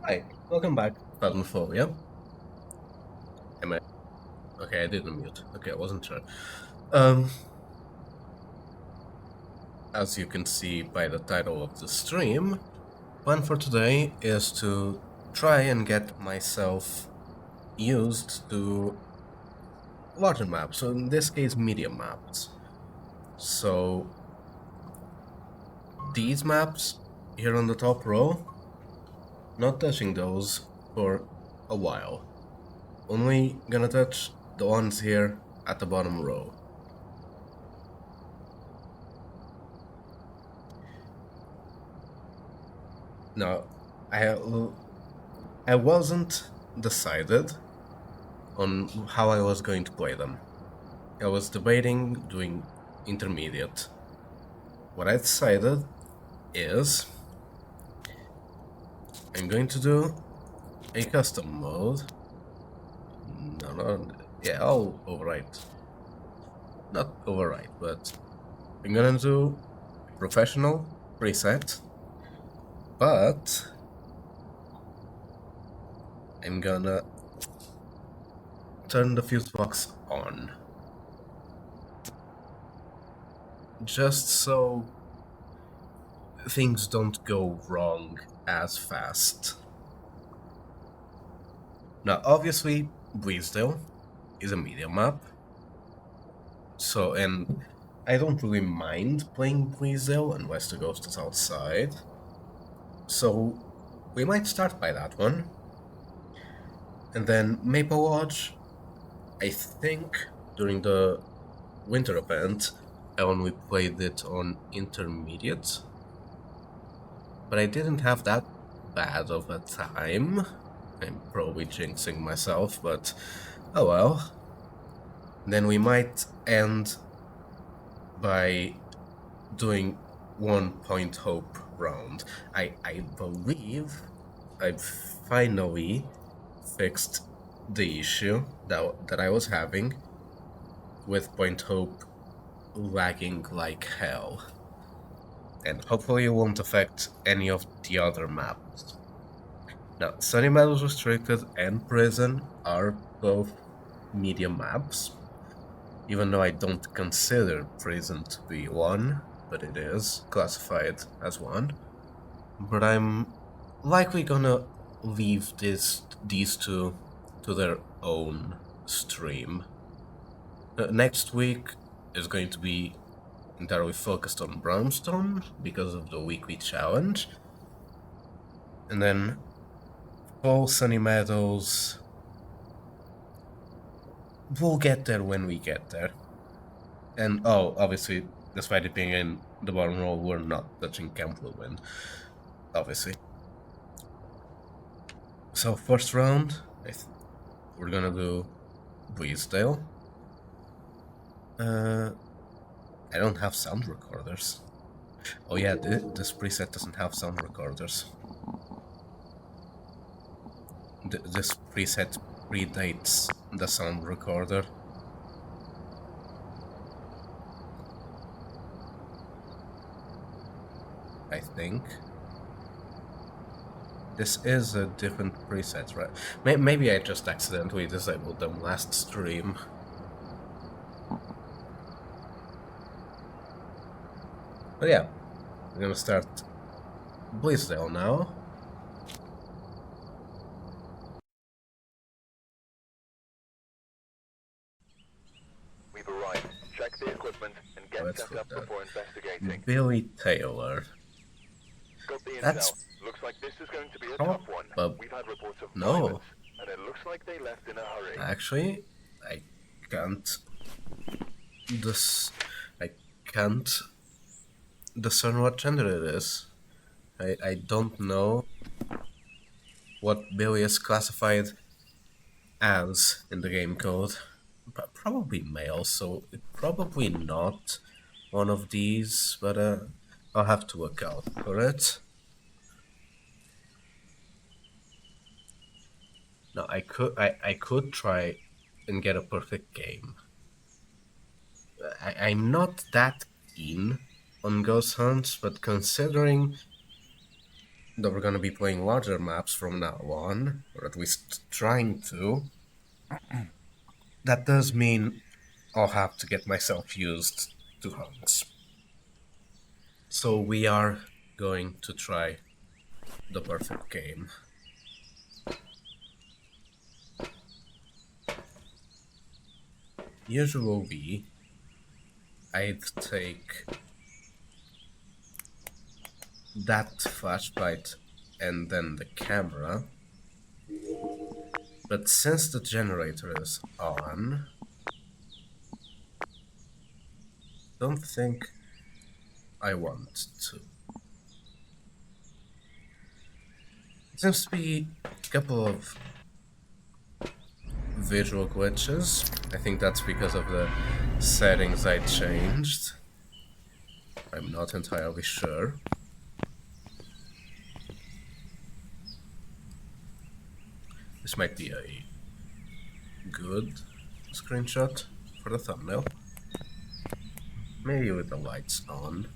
Hi, welcome back, Phasmophobia. Am I? Okay, I didn't mute. Okay, I wasn't sure. As you can see by the title of the stream, plan for today is to try and get myself used to larger maps, so in this case medium maps. So these maps here on the top row, not touching those for a while. Only gonna touch the ones here at the bottom row. Now, I wasn't decided on how I was going to play them. I was debating doing intermediate. What I decided is I'm going to do a custom mode. Yeah, I'll overwrite. Not overwrite, but I'm gonna do professional preset, but I'm gonna turn the fuse box on. Just so things don't go wrong as fast. Now, obviously, Bleasdale is a medium map, so, and I don't really mind playing Bleasdale unless the ghost is outside, so we might start by that one. And then Maple Lodge, I think during the winter event, I only played it on intermediate, but I didn't have that bad of a time. I'm probably jinxing myself, but oh well. Then we might end by doing 1 point hope round. I believe I've finally fixed the issue that I was having with point hope lagging like hell. And hopefully it won't affect any of the other maps. Now, Sunny Meadows Restricted and Prison are both medium maps, even though I don't consider Prison to be one, but it is classified as one. But I'm likely gonna leave these two to their own stream. Next week is going to be entirely focused on Brownstone because of the weekly challenge. And then Fall Sunny Meadows, we'll get there when we get there. And oh, obviously, despite it being in the bottom row, we're not touching Camp Wind, obviously. So first round, we're gonna do Bleasdale. I don't have sound recorders. Oh yeah, this preset doesn't have sound recorders. This preset predates the sound recorder. I think. This is a different preset, right? Maybe I just accidentally disabled them last stream. But yeah, we're gonna start Bleasdale now. We've arrived. Check the equipment and get set up before investigating. Billy Taylor. Got the That's intel. Looks like this is going to be a tough one. We've had reports of no. violence, and it looks like they left in a hurry. Actually, I can't discern what gender it is. I don't know what Billy is classified as in the game code. Probably male, so probably not one of these, but I'll have to look out for it. No, I could try and get a perfect game. I'm not that keen on ghost hunts, but considering that we're gonna be playing larger maps from now on, or at least trying to, that does mean I'll have to get myself used to hunts. So we are going to try the perfect game. Usual V, I'd take that flashlight and then the camera, but since the generator is on, don't think I want to. Seems to be a couple of visual glitches. I think that's because of the settings I changed. I'm not entirely sure. This might be a good screenshot for the thumbnail. Maybe with the lights on.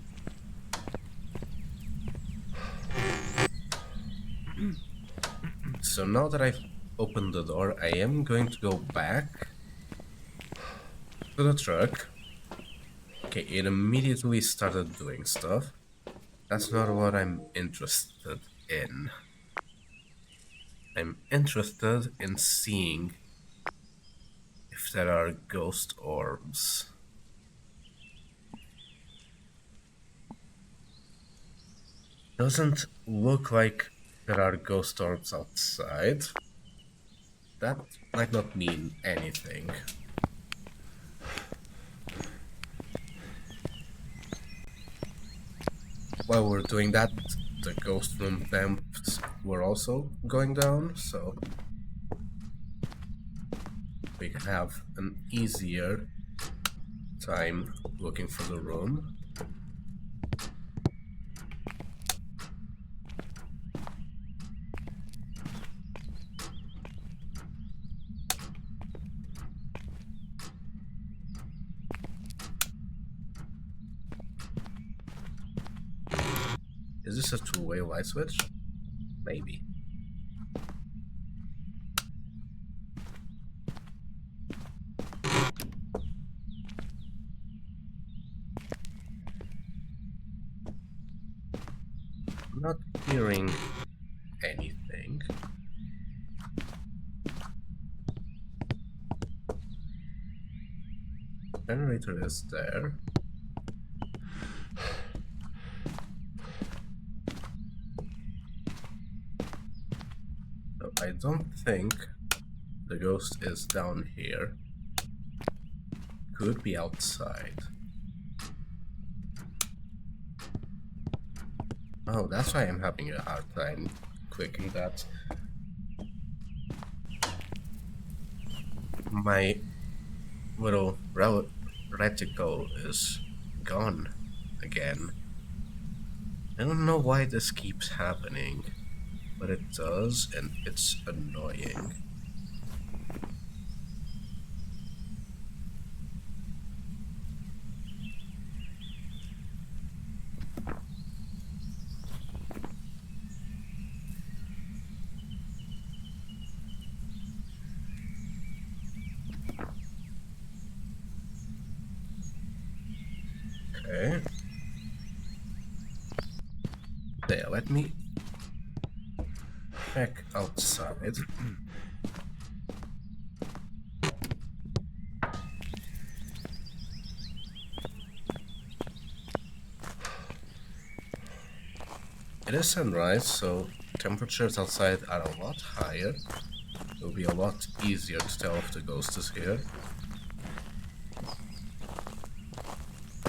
So now that I've opened the door, I am going to go back to the truck. Okay, it immediately started doing stuff. That's not what I'm interested in. I'm interested in seeing if there are ghost orbs. Doesn't look like there are ghost orbs outside. That might not mean anything. While we're doing that, the ghost room temps were also going down, so we can have an easier time looking for the room. Is this a two-way light switch? Maybe. I'm not hearing anything. Generator is there. So I don't think the ghost is down here. Could be outside. Oh, that's why I'm having a hard time clicking that. My little reticle is gone again. I don't know why this keeps happening, but it does, and it's annoying. Okay. There, let me check outside. It is sunrise, so temperatures outside are a lot higher. It will be a lot easier to tell if the ghost is here.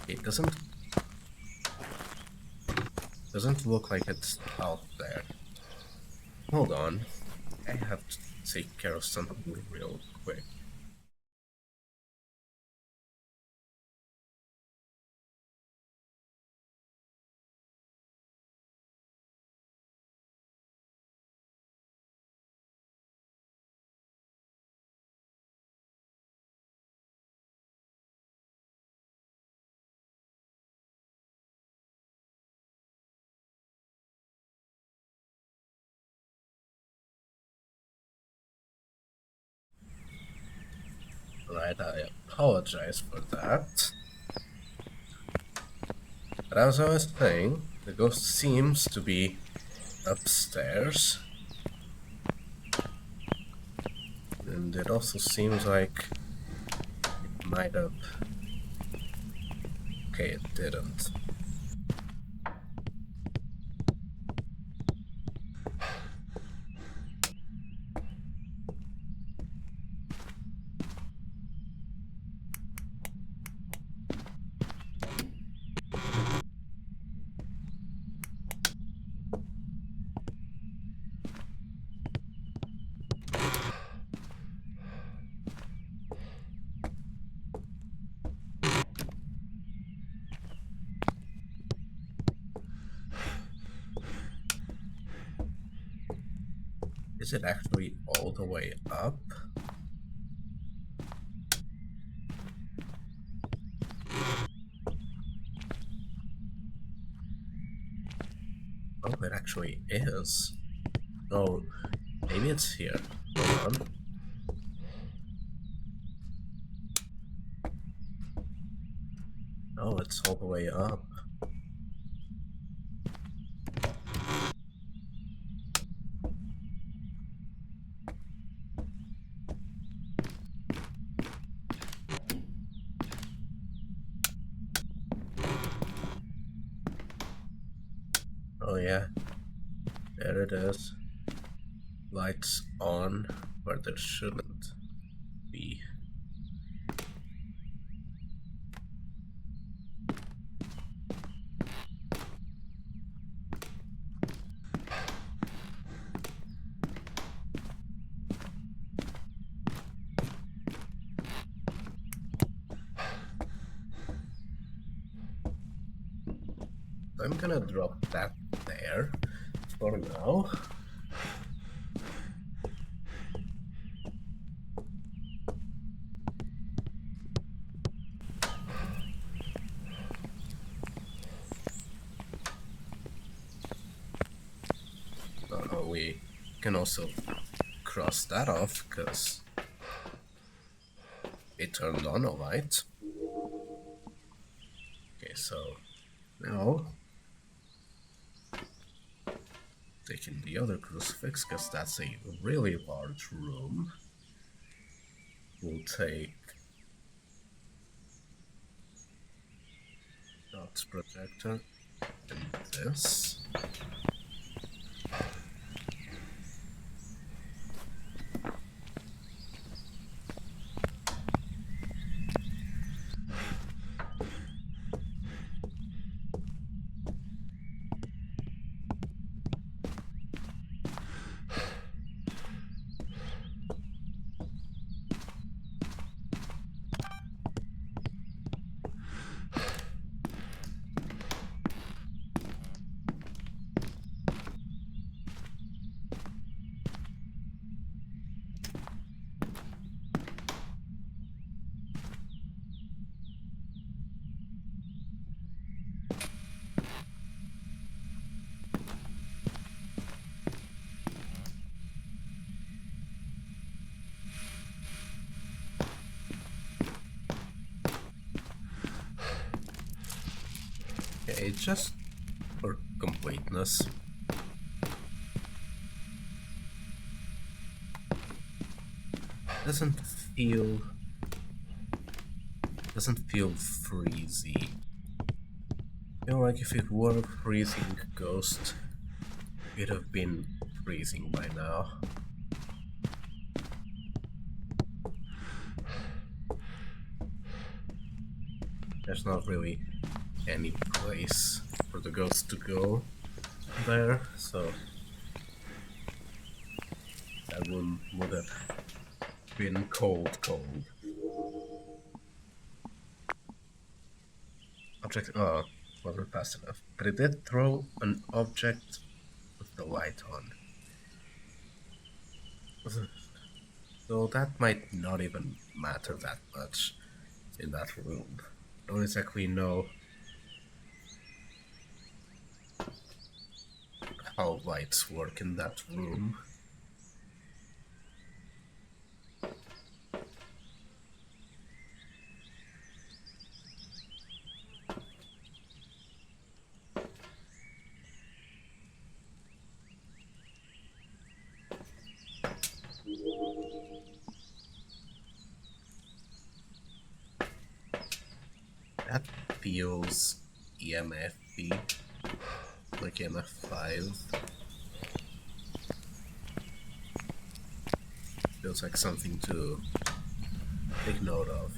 It doesn't look like it's out there. Hold on. I have to take care of something real quick. Alright, I apologize for that. But as I was saying, the ghost seems to be upstairs. And it also seems like it might have... Okay, it didn't. Is it actually all the way up? Oh, it actually is. Oh, maybe it's here. Hold on. Oh, it's all the way up. Oh yeah, there it is. Lights on where there shouldn't be. I'm gonna drop that there for now. We can also cross that off because it turned on a light. Okay, so now taking the other crucifix because that's a really large room. We'll take Dot's projector and this. Okay, just for completeness. Doesn't feel freezy. I feel like if it were a freezing ghost, it'd have been freezing by now. There's not really any place for the ghost to go there, so that room would have been cold. Object, oh, wasn't fast enough. But it did throw an object with the light on. So that might not even matter that much in that room. Don't exactly know how lights work in that room. feels EMF-y, like EMF5. Feels like something to take note of.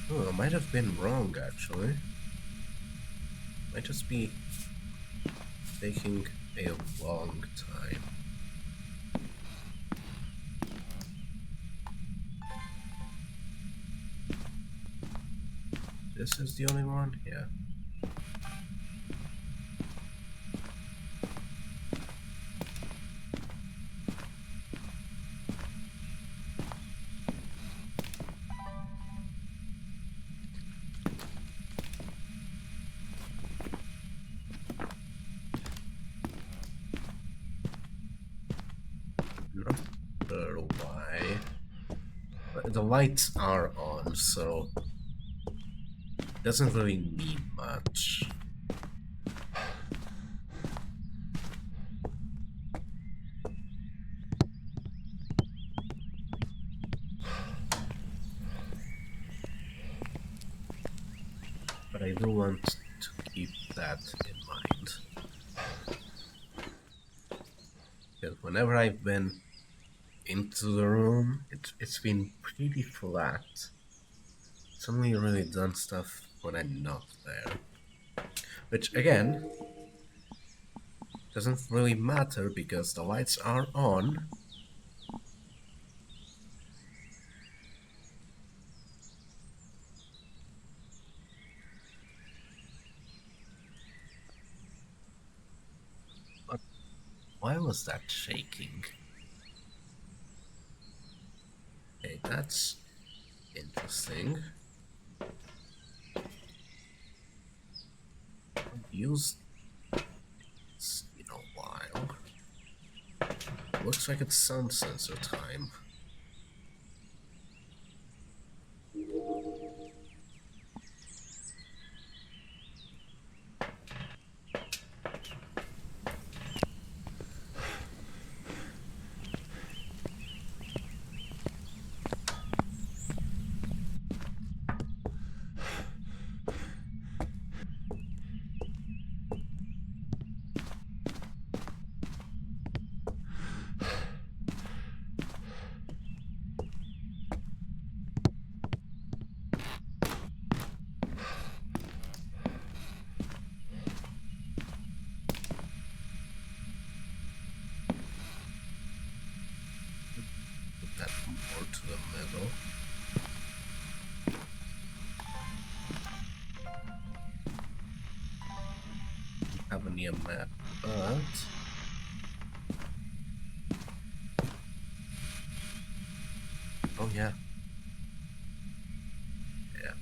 Oh, I might have been wrong, actually. Might just be taking a long time. This is the only one? Yeah. Not sure why. But the lights are on, so it doesn't really mean much. But I do want to keep that in mind. Because whenever I've been into the room, it's been pretty flat. It's only really done stuff when I'm not there. Which, again, doesn't really matter because the lights are on. But why was that shaking? Okay, that's interesting. I've used this in a while. Looks like it's sound sensor time. That more to the middle. Have a near map, but oh yeah. Yeah.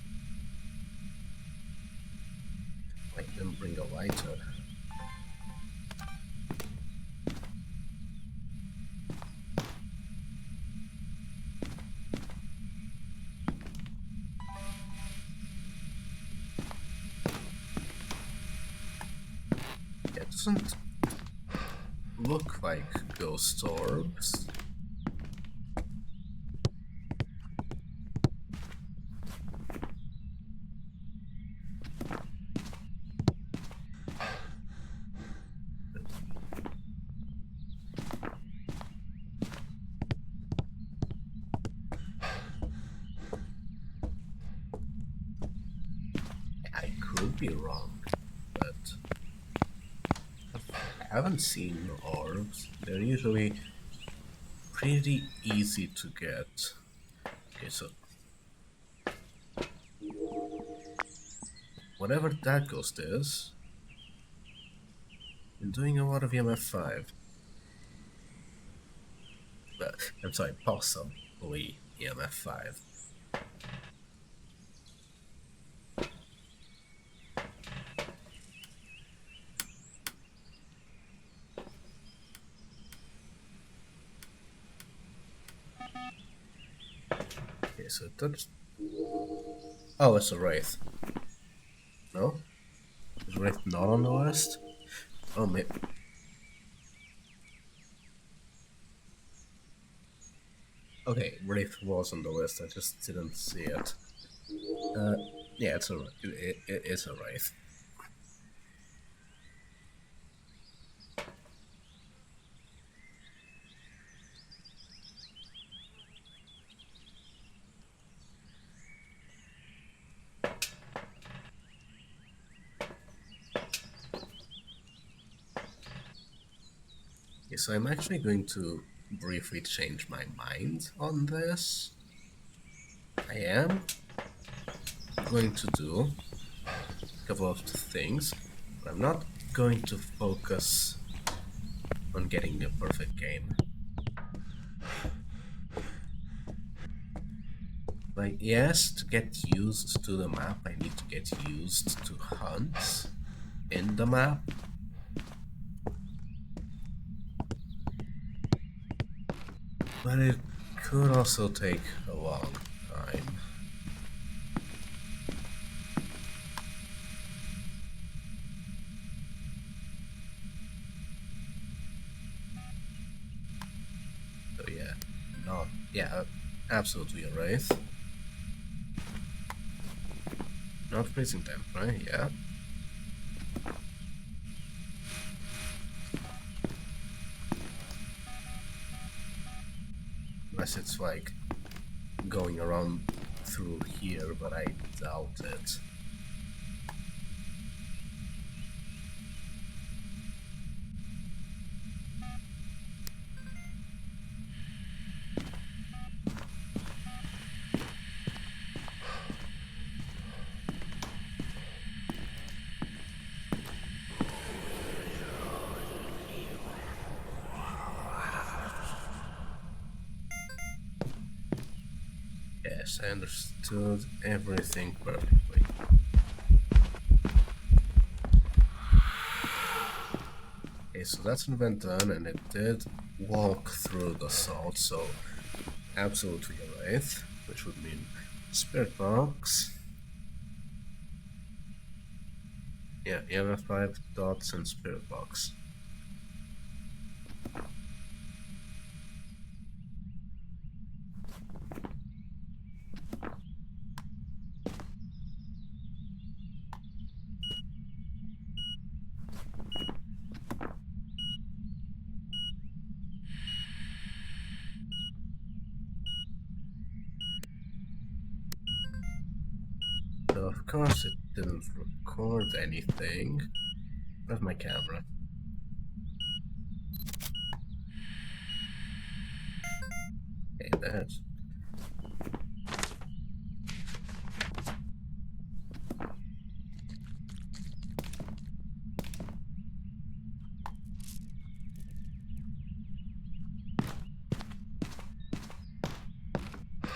Like them bring a lighter. It doesn't look like ghost orbs. I could be wrong, but I haven't seen orbs. They're usually pretty easy to get. Okay, so whatever that ghost is, I'm doing a lot of EMF5. But I'm sorry, possibly EMF 5. Okay, so that's... Oh, it's a Wraith. No? Is Wraith not on the list? Oh, maybe... Okay, Wraith was on the list, I just didn't see it. Yeah, it's a Wraith. Okay, so I'm actually going to briefly change my mind on this. I am going to do a couple of things, but I'm not going to focus on getting a perfect game. Like, yes, to get used to the map, I need to get used to hunts in the map. But it could also take a long time. So yeah, absolutely a Wraith. Not freezing temp, right? Yeah. Unless it's like going around through here, but I doubt it. Yes, I understood everything perfectly. Okay, so that's an event done, and it did walk through the salt, so absolutely a Wraith, which would mean Spirit Box. Yeah, EMF 5 dots and Spirit Box. So of course it didn't record anything. Where's my camera? Okay, there's.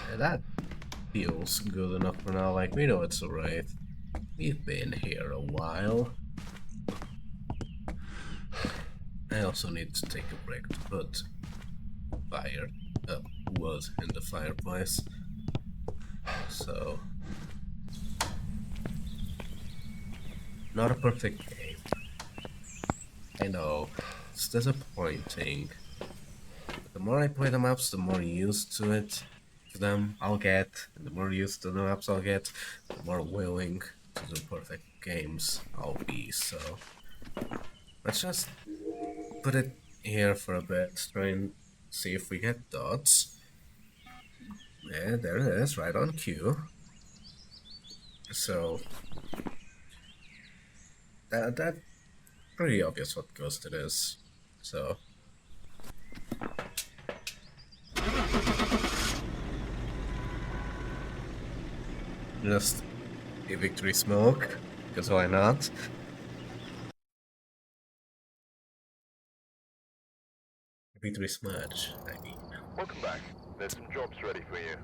Yeah, that feels good enough for now. Like, we know it's a Wraith. We've been here a while. I also need to take a break to put wood in the fireplace. So, not a perfect game. I know, it's disappointing. The more I play the maps, the more used to them I'll get, and the more used to the maps I'll get, the more willing to do perfect games I'll be. So, let's just put it here for a bit, try and see if we get dots. Yeah, there it is, right on cue. So, that's pretty obvious what ghost it is. So, just a victory smoke, because why not? Victory smudge, I mean. Welcome back. There's some jobs ready for you.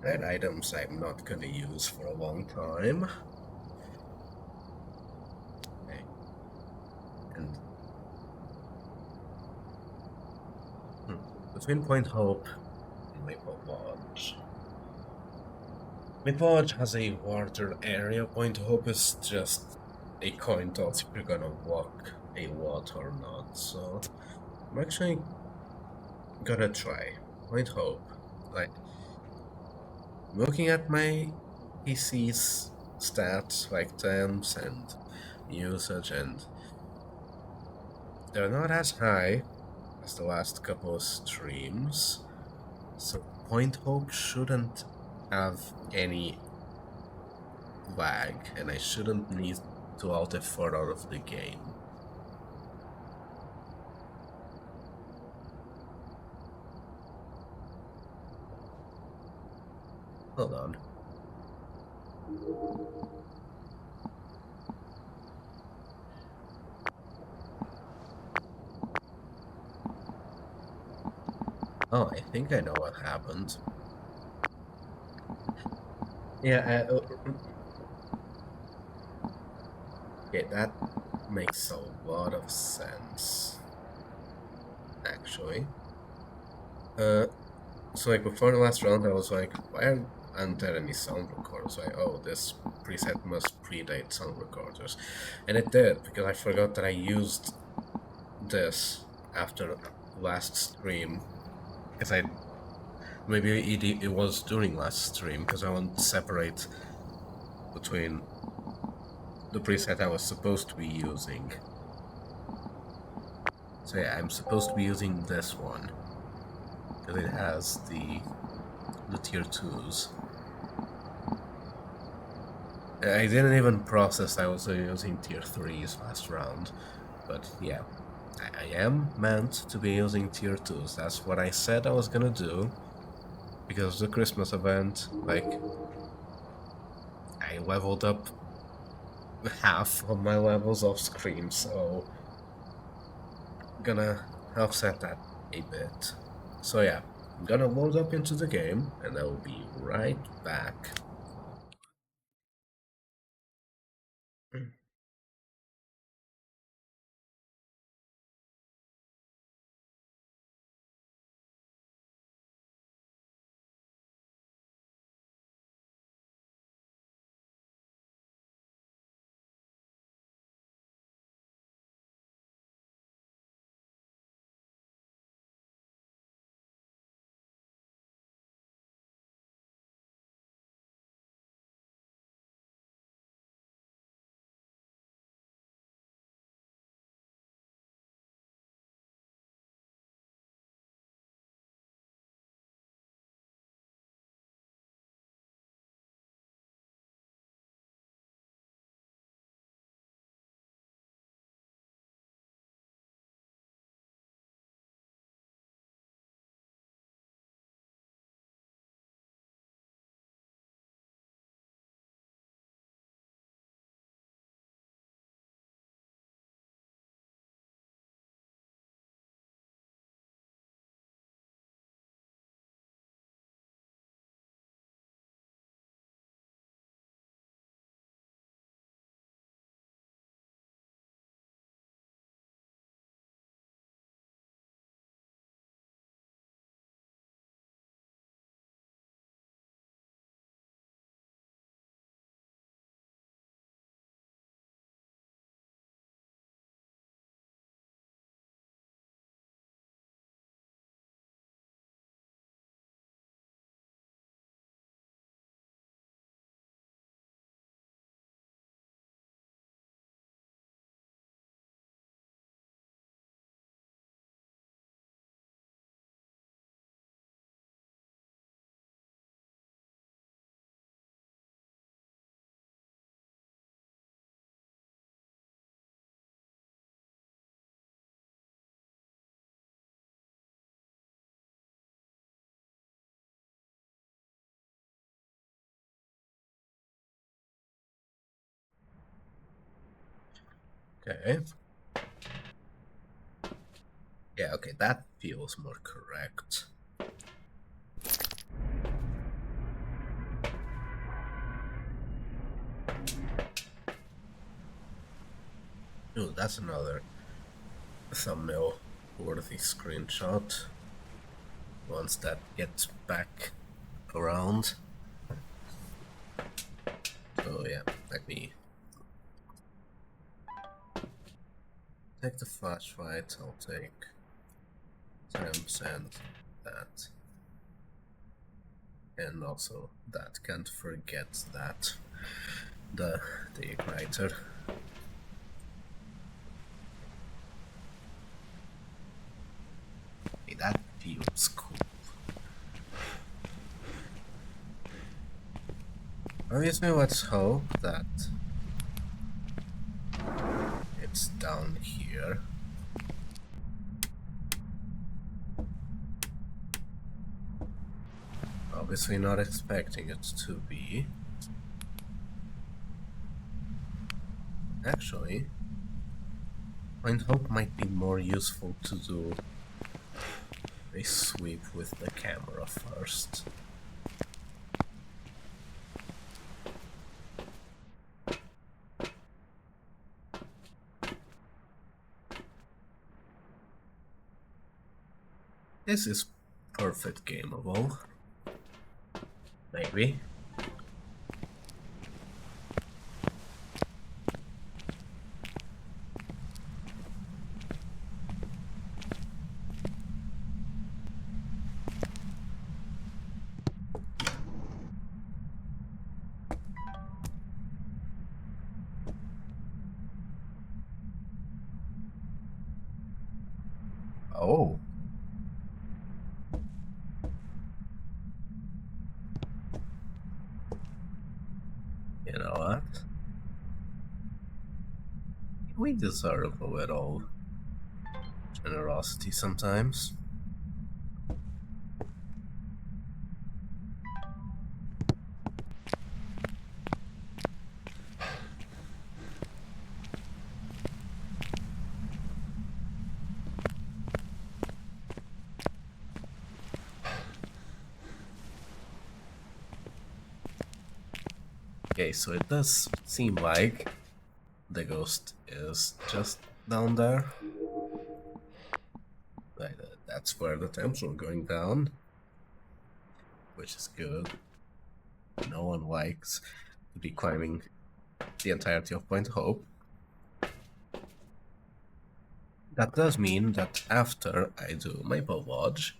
And items I'm not gonna use for a long time. Okay. And between Point Hope and Maple Lodge. Maple Lodge has a larger area. Point Hope is just a coin toss if you're gonna walk a lot or not. So I'm actually gonna try Point Hope. Like, looking at my PC's stats, like temps and usage, and they're not as high as the last couple of streams, so Point Hope shouldn't have any lag, and I shouldn't need to alt F4 out of the game. Hold on. Oh, I think I know what happened. Yeah, okay, that makes a lot of sense, actually. So like before the last round, I was like, why aren't there any sound recorders? Like, oh, this preset must predate sound recorders. And it did, because I forgot that I used this after last stream. Because maybe it was during last stream, because I want to separate between the preset I was supposed to be using. So yeah, I'm supposed to be using this one, because it has the tier 2s. I didn't even process I was using tier 3s last round, but yeah, I am meant to be using tier 2s. That's what I said I was gonna do, because the Christmas event, like, I leveled up half of my levels off screen, so I'm gonna offset that a bit. So yeah, I'm gonna load up into the game, and I will be right back. Okay. Yeah, okay, that feels more correct. Ooh, that's another thumbnail worthy screenshot. Once that gets back around. So yeah, let me take the flashlight, I'll take 10% that. And also that, can't forget that. The igniter. Hey, that feels cool. Obviously, let's hope that it's down here. Obviously not expecting it to be. Actually, Find Hope might be more useful to do a sweep with the camera first. This is perfect gameable. Maybe. Oh. You know what? We deserve a little generosity sometimes. Okay, so it does seem like the ghost is just down there. Like, that's where the temps are going down, which is good. No one likes to be climbing the entirety of Point Hope. That does mean that after I do Maple Lodge,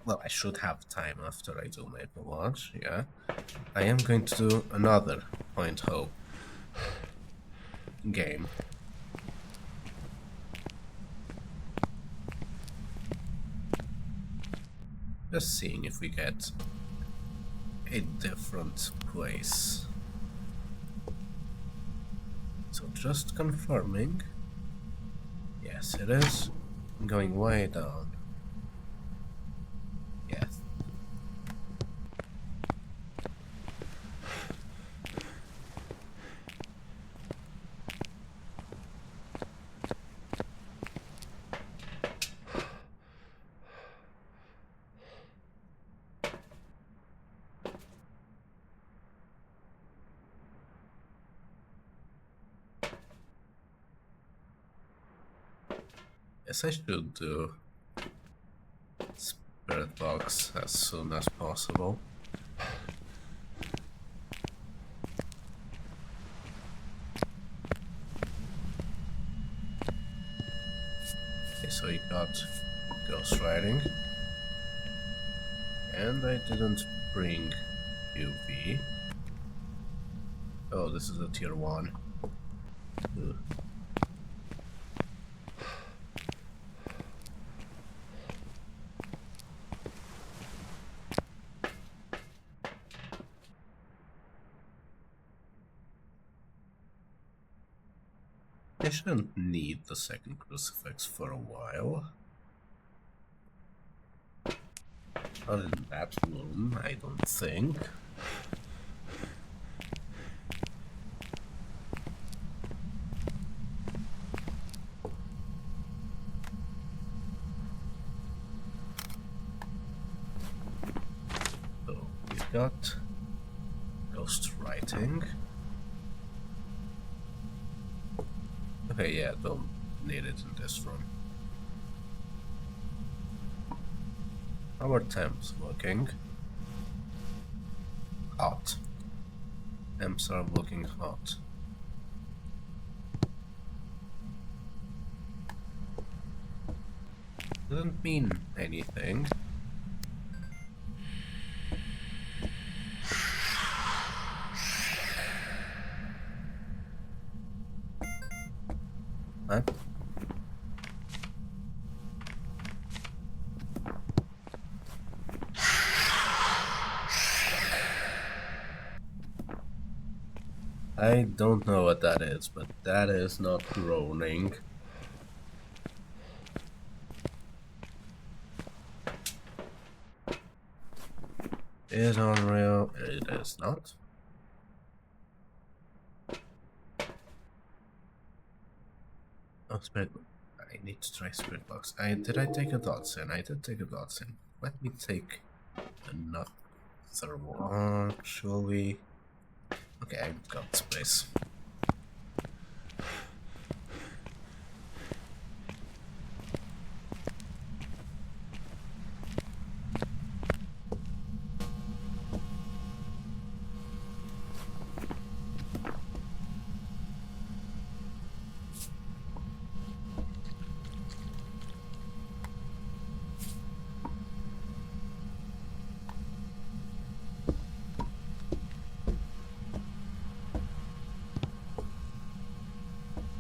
well, I should have time after I do Maple Lodge, yeah, I am going to do another Point Hope game. Just seeing if we get a different place. So just confirming. Yes, it is. I'm going way down. Yes. Yes, I should do Spirit Box as soon as possible. Okay, so you got Ghost Riding. And I didn't bring UV. Oh, this is a tier 1. Ugh. I shouldn't need the second crucifix for a while. Not in that room, I don't think. got ghost writing. Okay, yeah, don't need it in this room. How are temps looking? Hot. Temps are looking hot. Doesn't mean anything. Huh? I don't know what that is, but that is not groaning. Is unreal. It is not. Oh, spirit. I need to try spirit box. Did I take a dots in? I did take a dots in. Let me take another one, actually. Okay, I've got space.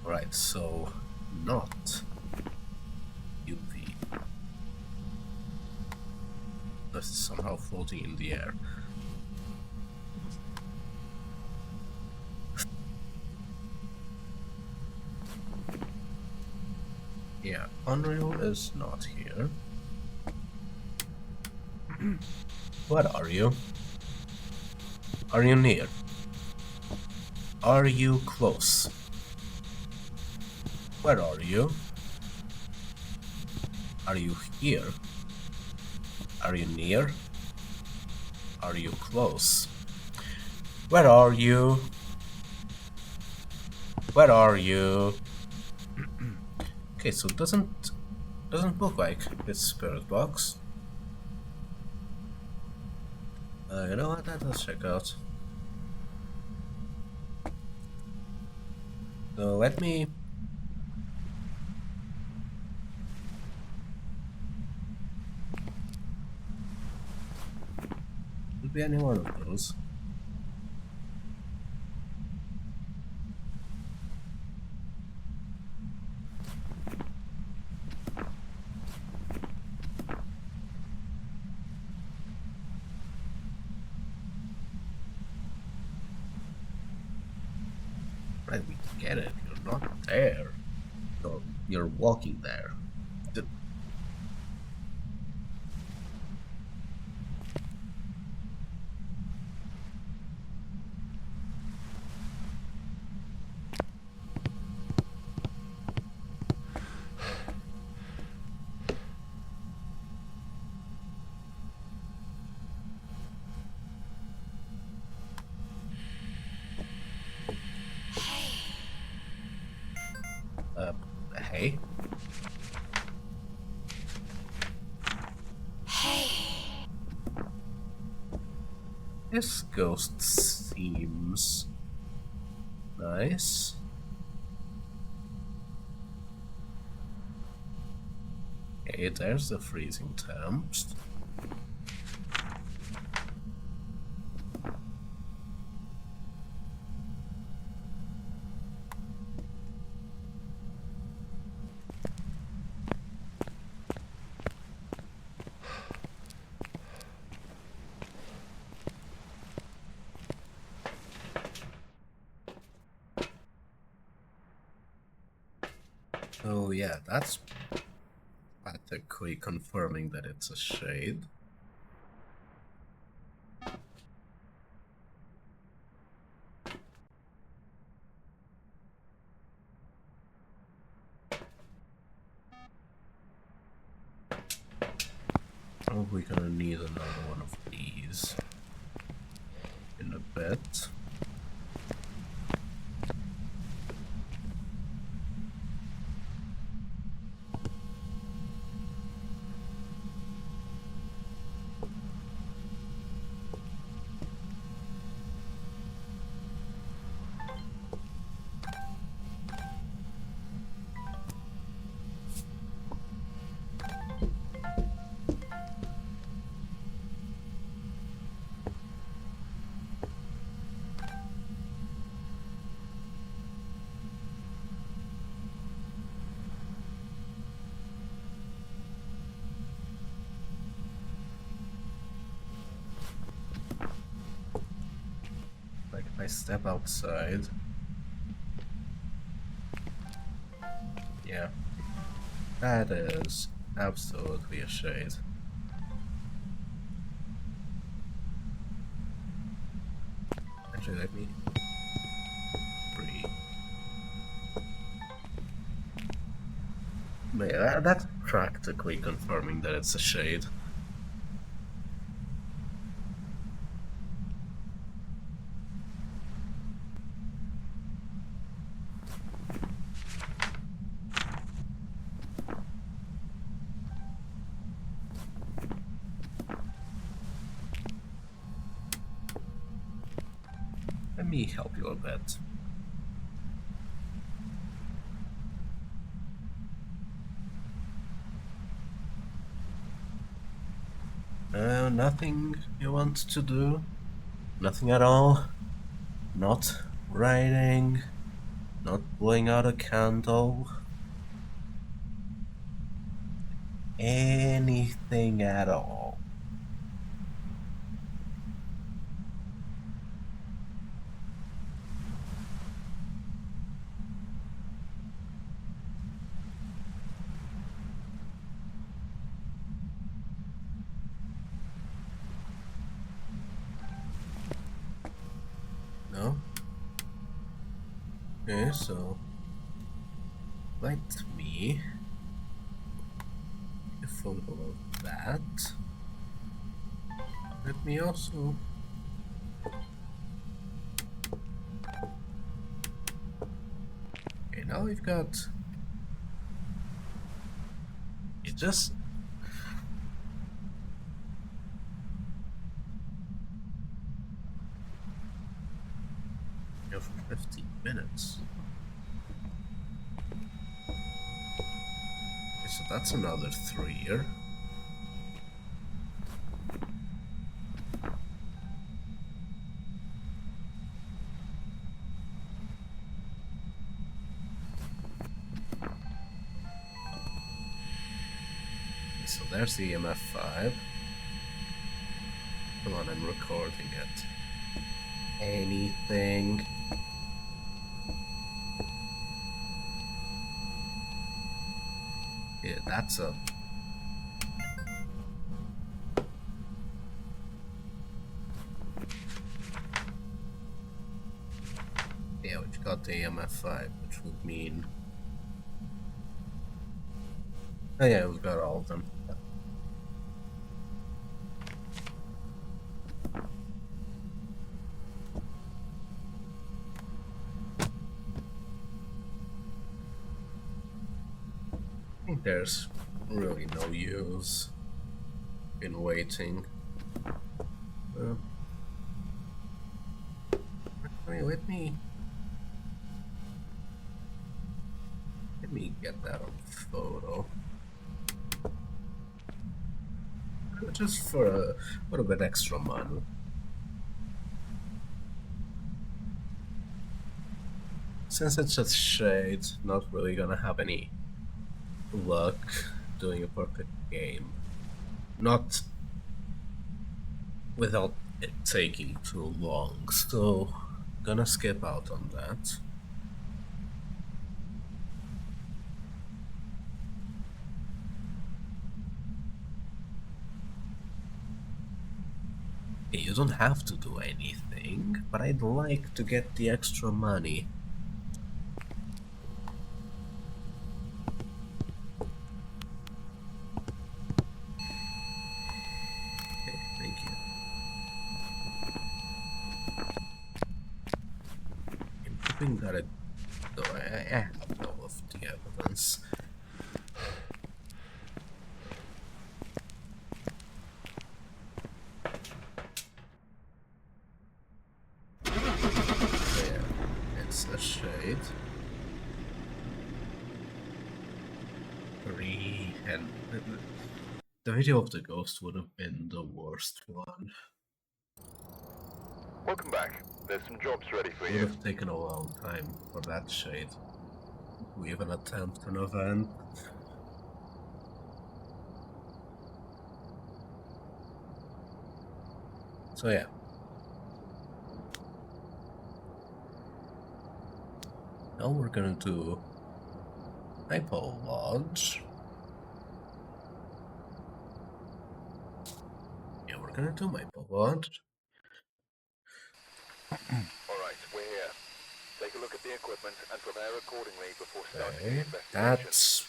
Right, so not UV. This is somehow floating in the air. Yeah, Unreal is not here. What are you? Are you near? Are you close? Where are you? Are you here? Are you near? Are you close? Where are you? Where are you? Okay, so it doesn't look like it's spirit box. You know what? Let's check out. So let me. Could be any one of those. Right, we get it. You're not there. You're walking there. Hey. This ghost seems nice. Okay, there's the freezing temps. Oh yeah, that's practically confirming that it's a shade. Probably gonna need another one of these. bit. Like if I step outside. Yeah. That is absolutely a shade. Actually, let me breathe. Yeah, that's practically confirming that it's a shade. Let me help you a bit. Nothing you want to do? Nothing at all? Not writing? Not blowing out a candle? Anything at all? No? Okay, so let me take a photo of that. Let me also okay, now we've got it just for 15 minutes. Okay, so that's another 3 here. So there's the EMF 5. Come on, I'm recording it. Anything? Yeah, that's a... Yeah, we've got the EMF 5, which would mean... Oh yeah, we've got all of them. I think there's really no use in waiting. Actually, let me get that on photo. Just for a little bit extra money. Since it's just shade, not really gonna have any luck doing a perfect game. Not without it taking too long, so gonna skip out on that. You don't have to do anything, but I'd like to get the extra money. Okay, thank you. hoping that it... though I have no of the evidence. There, it's a shade. 3 and... the video of the ghost would have been the worst one. Welcome back. There's some jobs ready for It you. would have taken a long time for that shade to even attempt an event. So yeah. Now we're gonna do Maple Lodge. Yeah, we're gonna do Maple Lodge. Alright, we're here. Take a look at the equipment and prepare accordingly before starting the Okay, investigation. that's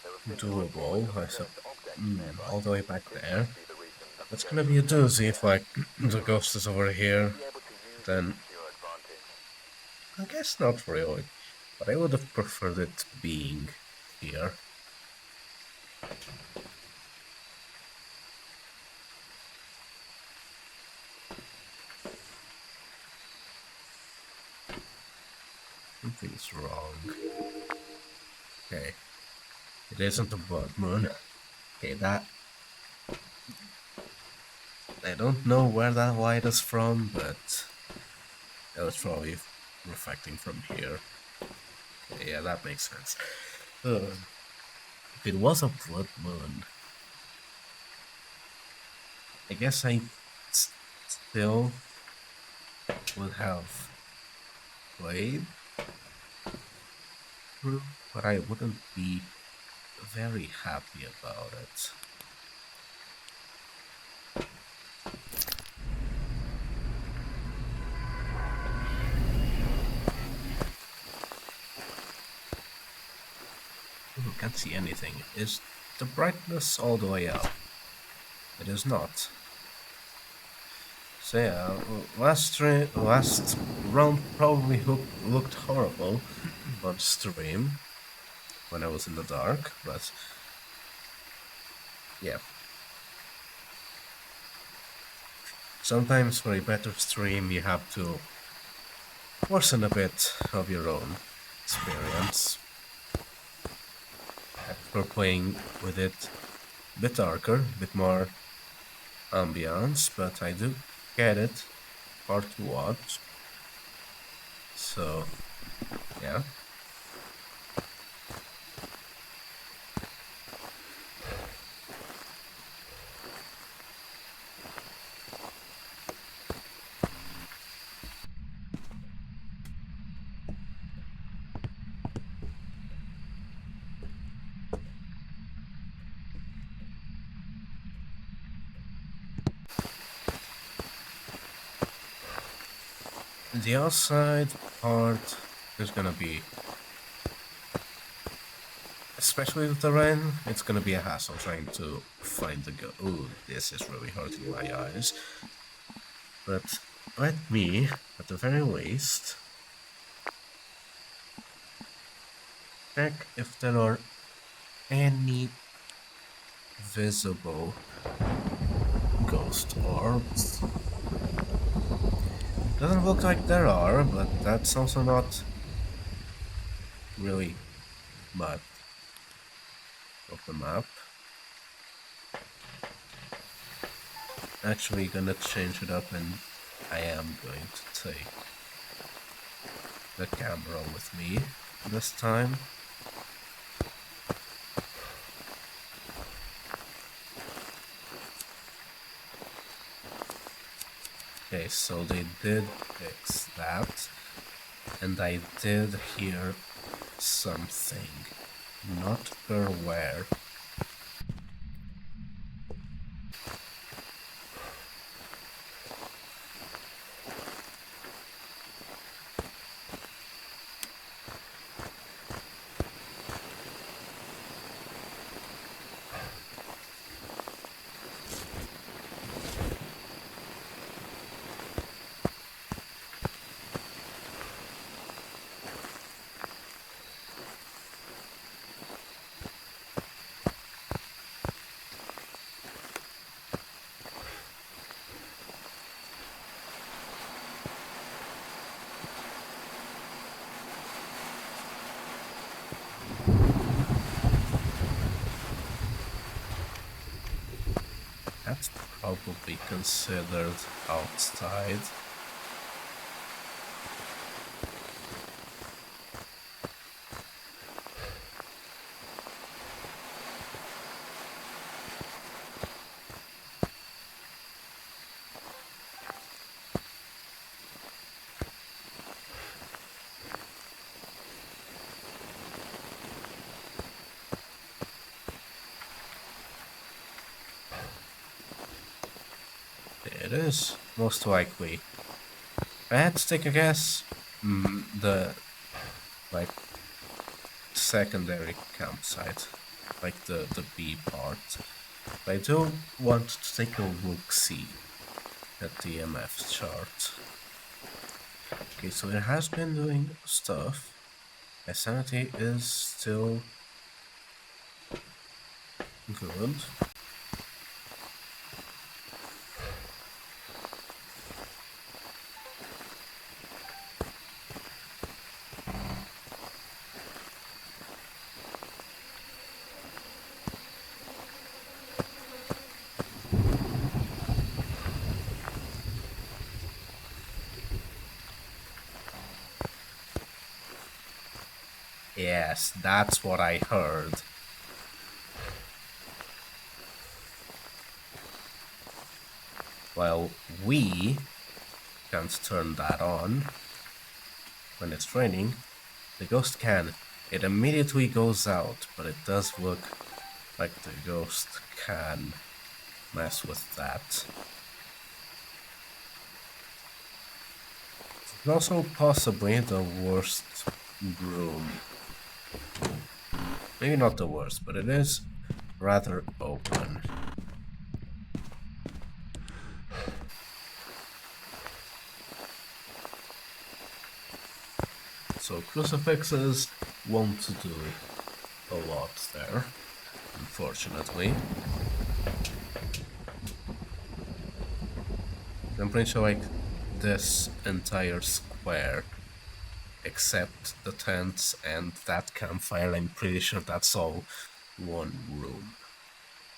There have been doable. reports of I a said, cursed object nearby. all the way back This there. might be the reason that That's the gonna ghost be a is still doozy if, there. like, the ghost is over here. Be able to use Then, this to your advantage. I guess not really. But I would have preferred it being here. Something's wrong. Okay. It isn't a blood moon. Okay, that... I don't know where that light is from, but... it was probably reflecting from here. Okay, yeah, that makes sense. If it was a blood moon... I guess I still would have played through, but I wouldn't be very happy about it. Ooh, can't see anything. Is the brightness all the way up? It is not. So yeah, last round probably looked horrible on stream when I was in the dark, but yeah. Sometimes for a better stream you have to worsen a bit of your own experience. For playing with it a bit darker, a bit more ambience, but I do get it, hard to watch. So, yeah. The outside part is gonna be, especially with the rain, it's gonna be a hassle trying to find the ghost. Ooh, this is really hurting my eyes. But let me, at the very least, check if there are any visible ghost orbs. Doesn't look like there are, but that's also not really much of the map. Actually gonna change it up, and I am going to take the camera with me this time. Okay, so they did fix that, and I did hear something, not sure where. That's probably considered outside. It is, most likely. If I had to take a guess, the, like, secondary campsite, like the B part. But I do want to take a look-see at the EMF chart. Okay, so it has been doing stuff. My sanity is still good. Yes, that's what I heard. Well, we can't turn that on when it's raining. The ghost can. It immediately goes out, but it does look like the ghost can mess with that. It's also possibly the worst room. Maybe not the worst, but it is rather open. So crucifixes won't do a lot there, unfortunately. I'm pretty sure like this entire square, except the tents and that campfire, I'm pretty sure that's all one room.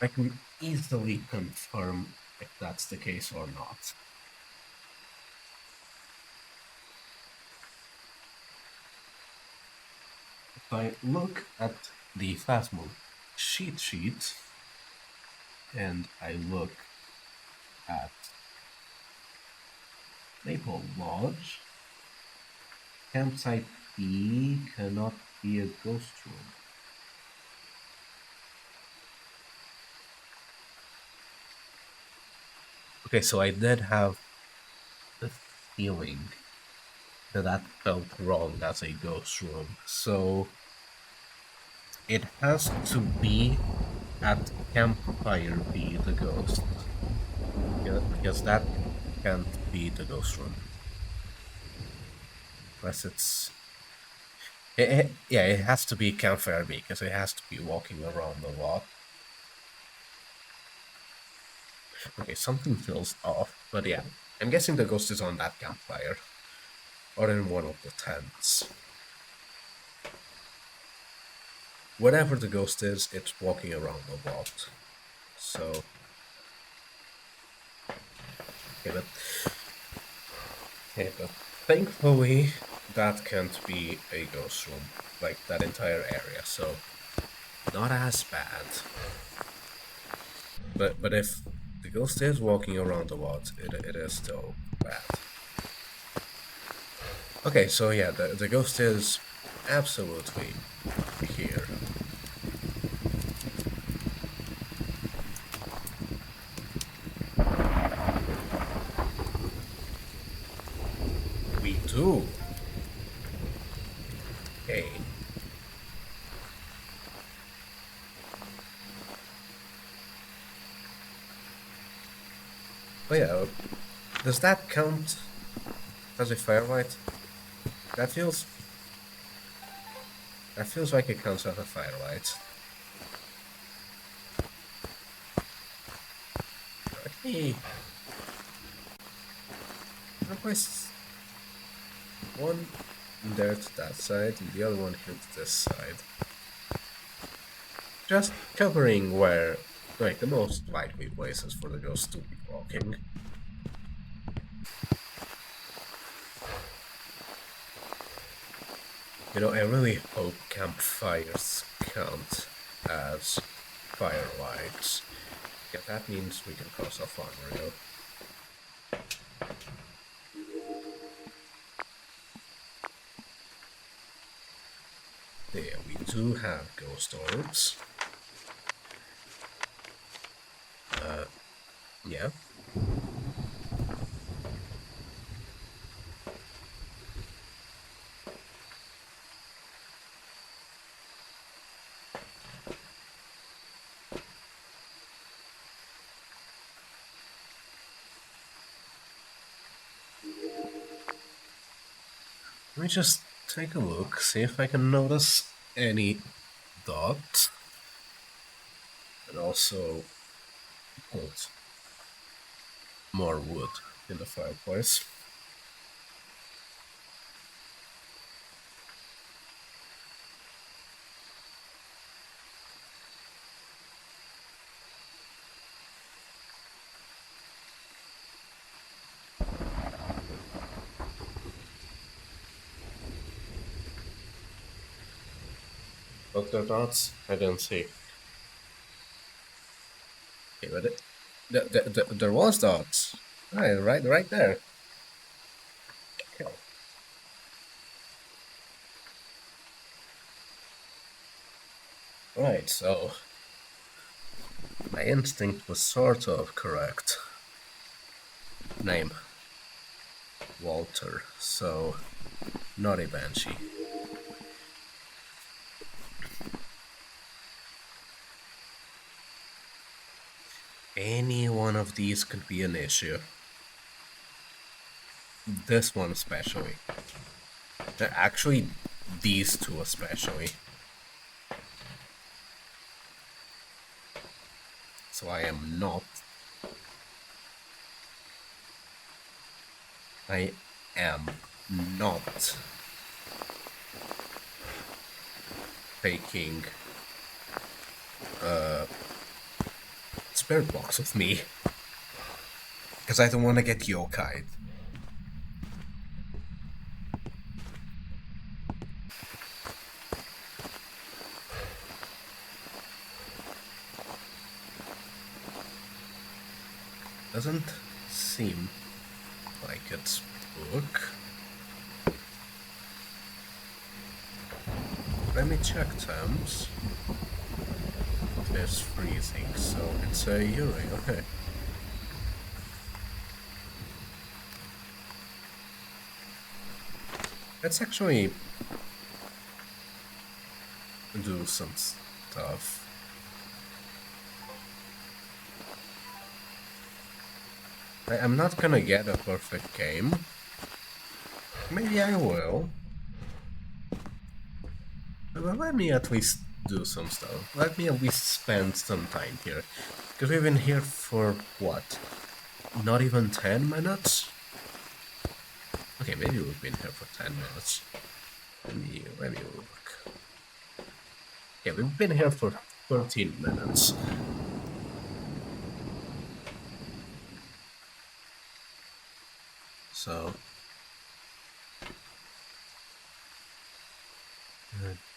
I can easily confirm if that's the case or not. If I look at the Phasmo cheat sheet and I look at Maple Lodge, campsite B cannot be a ghost room. Okay, so I did have the feeling that felt wrong as a ghost room. So it has to be at Campfire B, the ghost. Yeah, because that can't be the ghost room. Unless it's... yeah, it has to be Campfire B, because it has to be walking around a lot. Okay, something feels off, but yeah. I'm guessing the ghost is on that campfire. Or in one of the tents. Whatever the ghost is, it's walking around a lot. So... Okay, but thankfully, that can't be a ghost room. Like, that entire area, so... Not as bad. But if the ghost is walking around a lot, it is still bad. Okay, so yeah, the ghost is absolutely here. We do. Okay. Oh yeah, does that count as a firelight? That feels like it counts as a firelight. Hey, I placed one there to that side and the other one here to this side. Just covering where, like, the most likely places for the ghost to be walking. You know, I really hope campfires count as firelights. Yeah, that means we can cross off Unreal. There, we do have ghost orbs. Yeah. Let me just take a look, see if I can notice any dots. And also put more wood in the fireplace. Look, there dots? I didn't see. Okay, but there was dots. Right there. Okay. Right, so my instinct was sort of correct. Name Walter, so not a banshee. Any one of these could be an issue. This one especially. Actually, these two especially. So I am not taking spirit box with me, because I don't want to get yokai'd. Doesn't seem like it's book. Let me check terms. There's freezing, so it's a Yuri, okay. Let's actually do some stuff. I'm not gonna get a perfect game. Maybe I will. But let me at least do some stuff. Let me at least spend some time here. Because we've been here for, what? Not even 10 minutes? Okay, maybe we've been here for 10 minutes. Let me look. Yeah, we've been here for 13 minutes. So...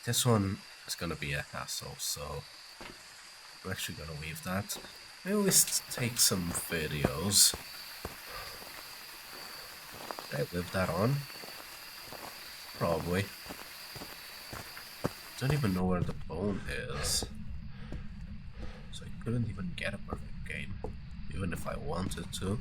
this one is gonna be a hassle, so I'm actually gonna leave that. I always take some videos. Did I leave that on? Probably. Don't even know where the bone is. So I couldn't even get a perfect game, even if I wanted to.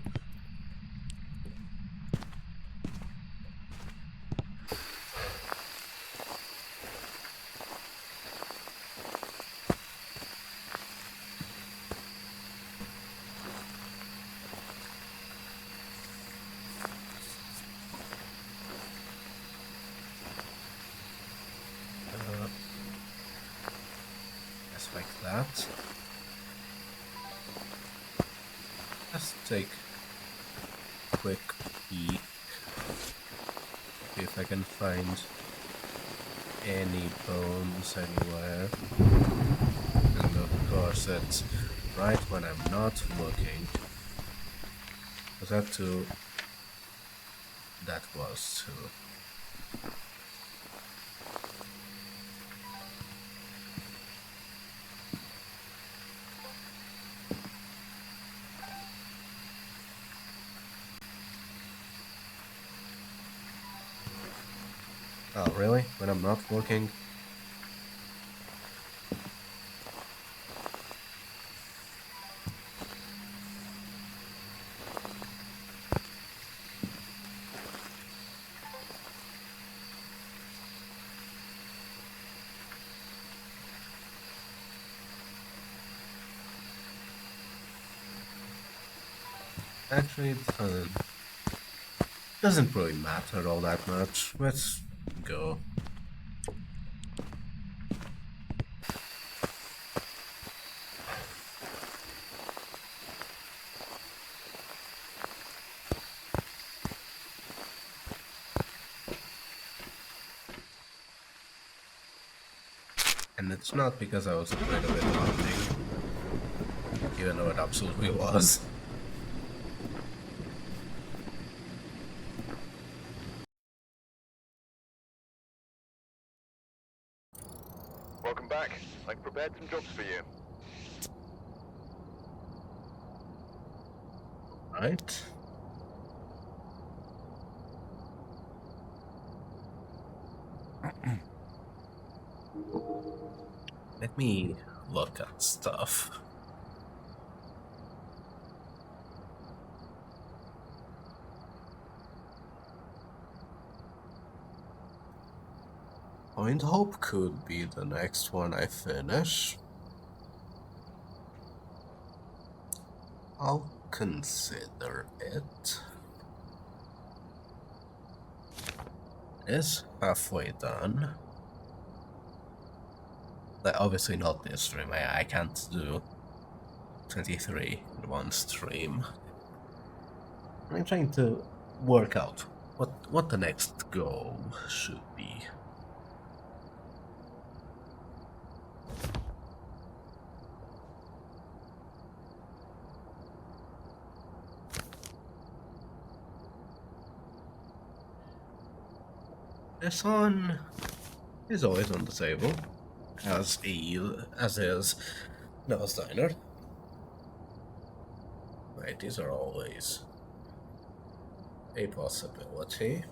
Like that. Just take a quick peek. See if I can find any bones anywhere. Of course, it's right when I'm not looking. Was that too? That was too. Oh, really? When I'm not looking? Actually, it doesn't really matter all that much. Let's go. And it's not because I was afraid of it haunting, even though it absolutely was. Welcome back. I've prepared some jobs for you. Right. Let me look at stuff. Point Hope could be the next one I finish. I'll consider it. It's halfway done. But obviously not this stream. I can't do 23 in one stream. I'm trying to work out what the next goal should be. This one is always on the table, as is Noah's Diner. Right, these are always a possibility.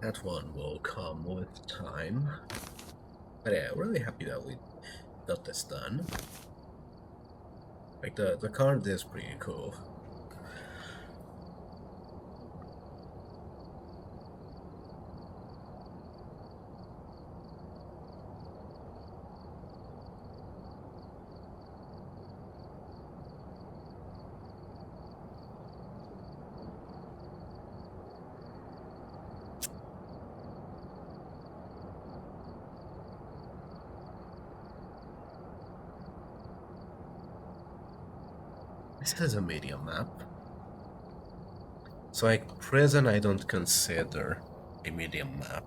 That one will come with time. But yeah, really happy that we got this done. Like, the card is pretty cool. This is a medium map. So like prison I don't consider a medium map.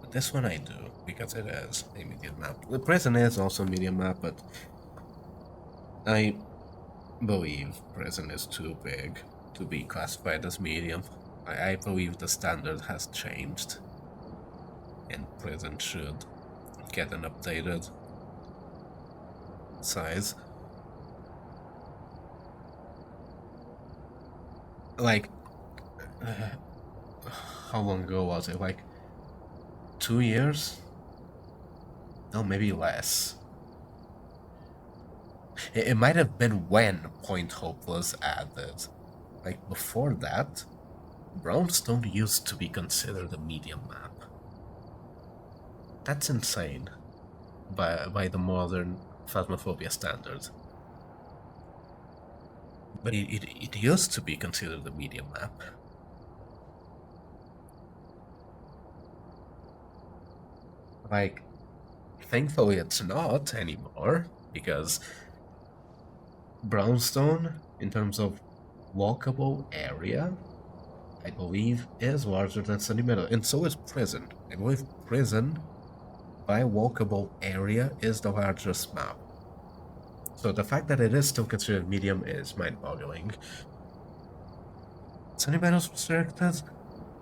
But this one I do, because it is a medium map. The prison is also a medium map, but I believe prison is too big to be classified as medium. I believe the standard has changed. And prison should get an updated size. Like, how long ago was it? Like 2 years? No, maybe less. It might have been when Point Hope was added. Like before that, Brownstone used to be considered a medium map. That's insane by the modern Phasmophobia standard. But it used to be considered a medium map. Like, thankfully it's not anymore, because Brownstone, in terms of walkable area, I believe, is larger than Sunny Meadows, and so is prison. I believe prison, by walkable area, is the largest map. So the fact that it is still considered medium is mind-boggling. Sunny Meadows Restricted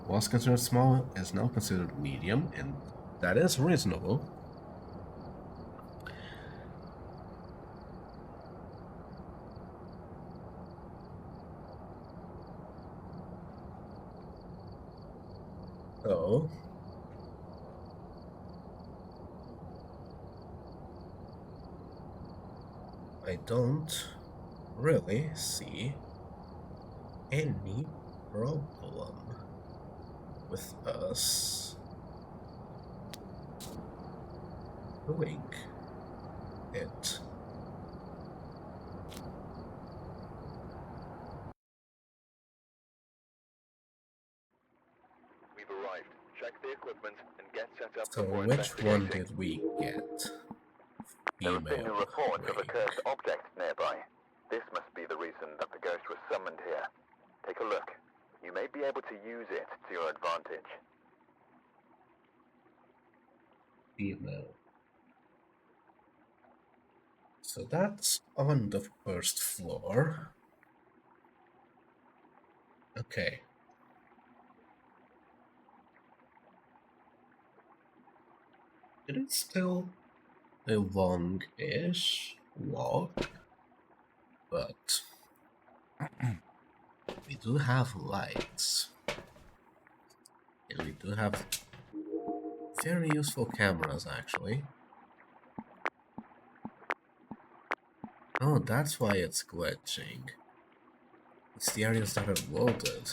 was considered small, is now considered medium, and that is reasonable. So I don't really see any problem with us doing it. We've arrived. Check the equipment and get set up So before which one investigating. did we get? There have been Female reports of a rake. cursed object nearby. This must be the reason that the ghost was summoned here. Take a look. You may be able to use it to your advantage. Female. So that's on the first floor. Okay. It is still a long-ish walk, but we do have lights. And we do have very useful cameras, actually. Oh, that's why it's glitching. It's the areas that are loaded.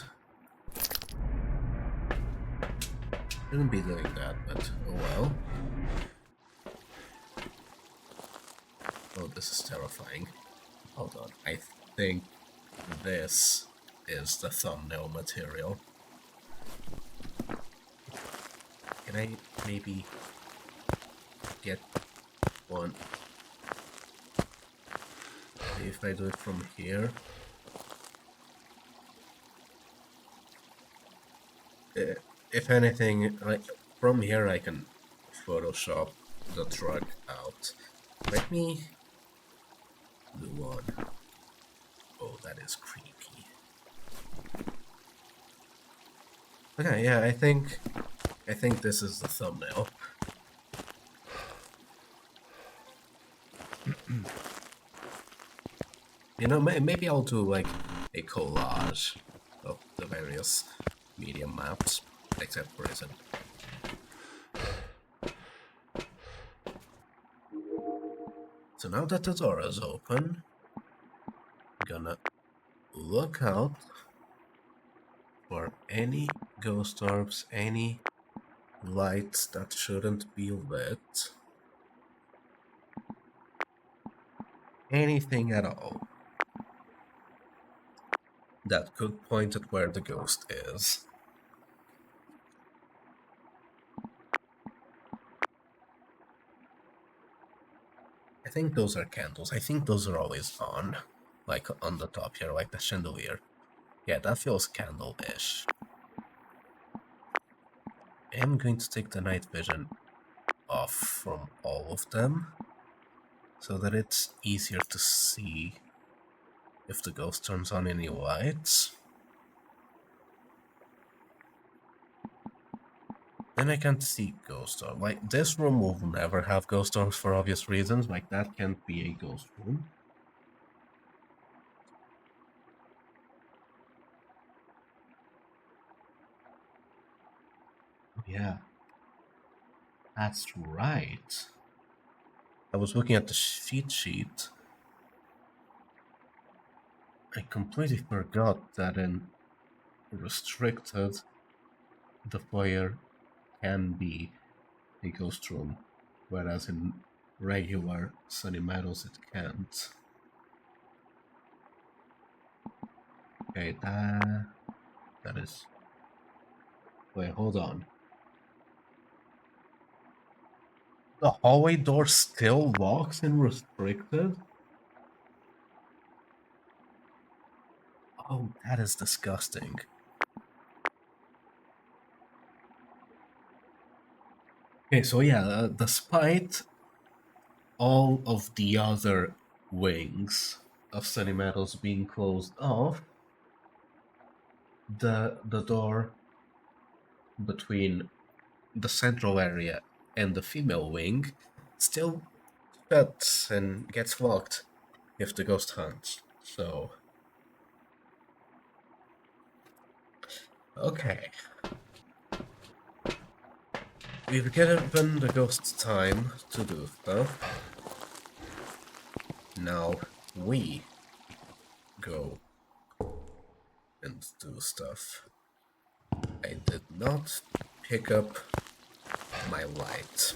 Shouldn't be doing that, but oh well. Oh, this is terrifying. Hold on, I think this is the thumbnail material. Can I maybe get one? If I do it from here. If anything, like from here I can Photoshop the truck out. Let me do one. Oh, that is creepy. Okay, yeah, I think this is the thumbnail. You know, maybe I'll do like a collage of the various medium maps, except prison. So now that the door is open, I'm gonna look out for any ghost orbs, any lights that shouldn't be lit, anything at all that could point at where the ghost is. I think those are candles. I think those are always on, like on the top here, like the chandelier. Yeah, that feels candle-ish. I am going to take the night vision off from all of them, so that it's easier to see if the ghost turns on any lights. Then I can't see ghost orb. Like, this room will never have ghost orbs for obvious reasons. Like, that can't be a ghost room. Oh, yeah. That's right. I was looking at the cheat sheet. I completely forgot that in Restricted, the foyer can be a ghost room, whereas in regular Sunny Meadows it can't. Okay, that is... Wait, hold on. The hallway door still locks in Restricted? Oh, that is disgusting. Okay, so yeah, despite all of the other wings of Sunny Meadows being closed off, the door between the central area and the female wing still shuts and gets locked if the ghost hunts. So, okay. We've given the ghost time to do stuff. Now we go and do stuff. I did not pick up my light.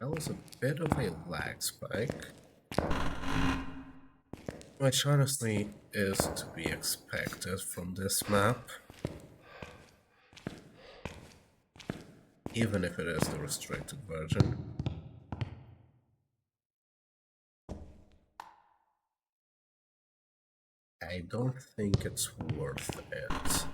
That was a bit of a lag spike, which honestly is to be expected from this map, even if it is the restricted version. I don't think it's worth it.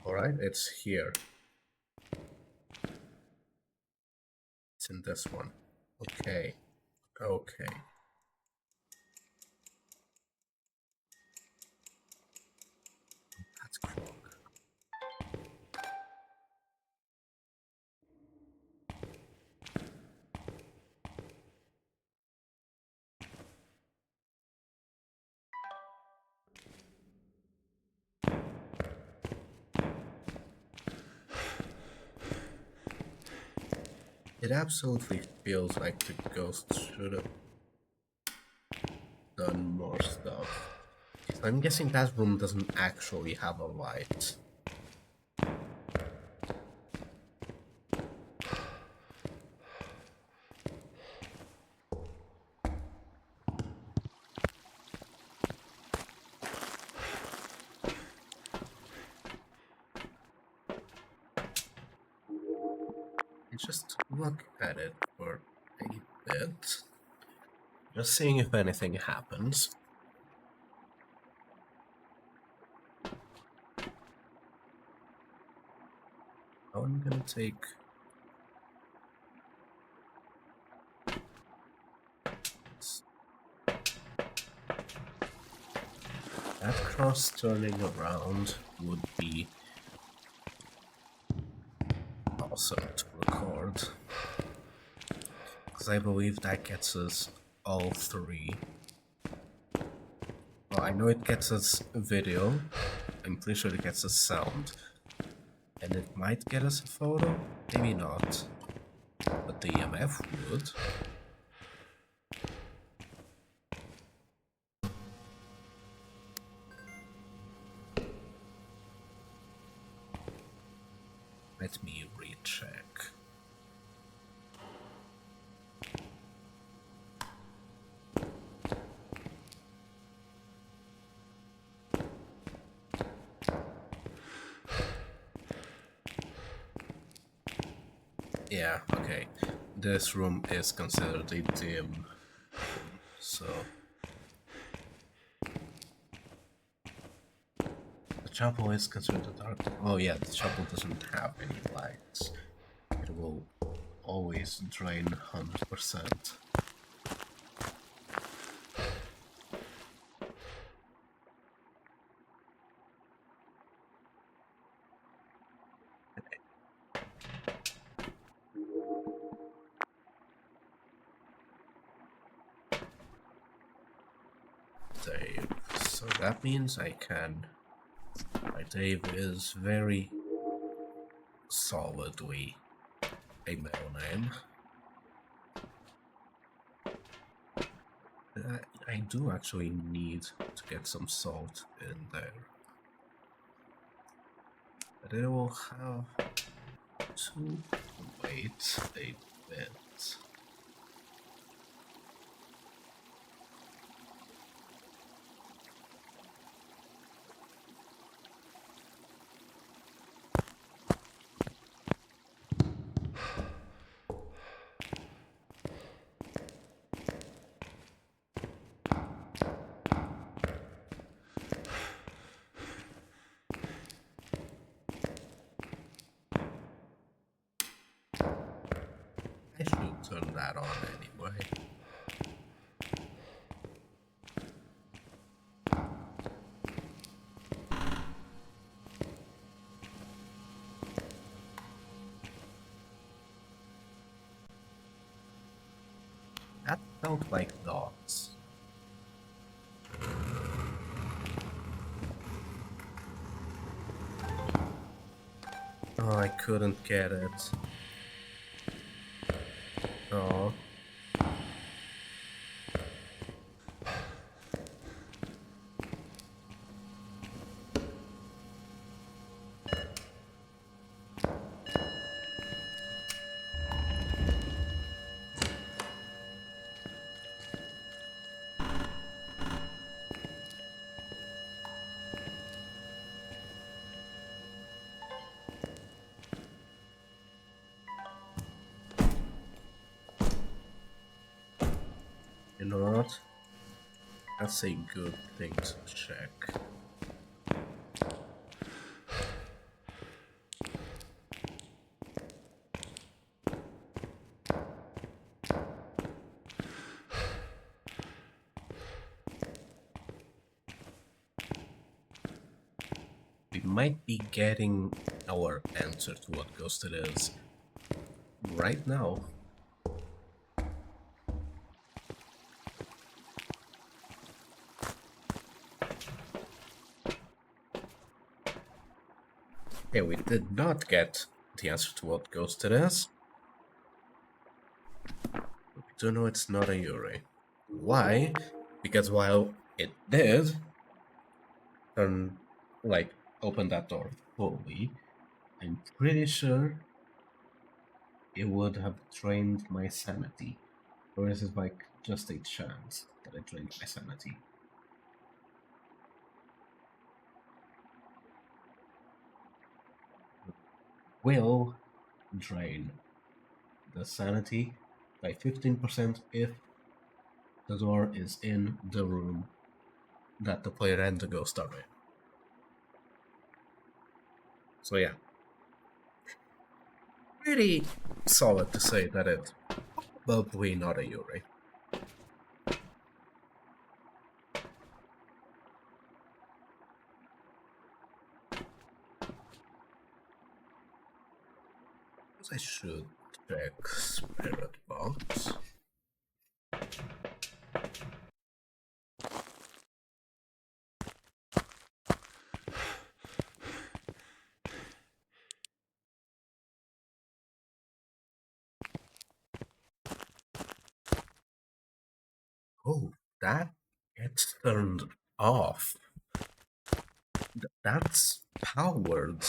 Alright, it's here. It's in this one. Okay. Okay. That's Krog. It absolutely feels like the ghost should have done more stuff. So I'm guessing that room doesn't actually have a light. Just look at it for a bit. Just seeing if anything happens. I'm gonna take this. That cross turning around would be awesome to record, because I believe that gets us all three. Well, I know it gets us video, I'm pretty sure it gets us sound, and it might get us a photo, maybe not, but the EMF would. Let me recheck. Yeah, okay. This room is considered a dim room, so the chapel is considered a dark. Oh yeah, the chapel doesn't have any lights. It always drain 100%. Dave. So that means I can. My Dave is very solidly a male name. I do actually need to get some salt in there. But it will have to wait a bit. I should turn that on anyway. That felt like dots. Oh, I couldn't get it. Oh. You know what? That's a good thing to check. We might be getting our answer to what ghost it is right now. Okay, we did not get the answer to what ghost it is. We do know it's not a Yuri. Why? Because while it did turn, open that door fully, I'm pretty sure it would have drained my sanity. Or is it like just a chance that it drained my sanity? Will drain the sanity by 15% if the door is in the room that the player and the ghost are in. So yeah. Pretty solid to say that it's probably not a Yuri. I should check Spirit Box. Oh, that gets turned off. That's powered.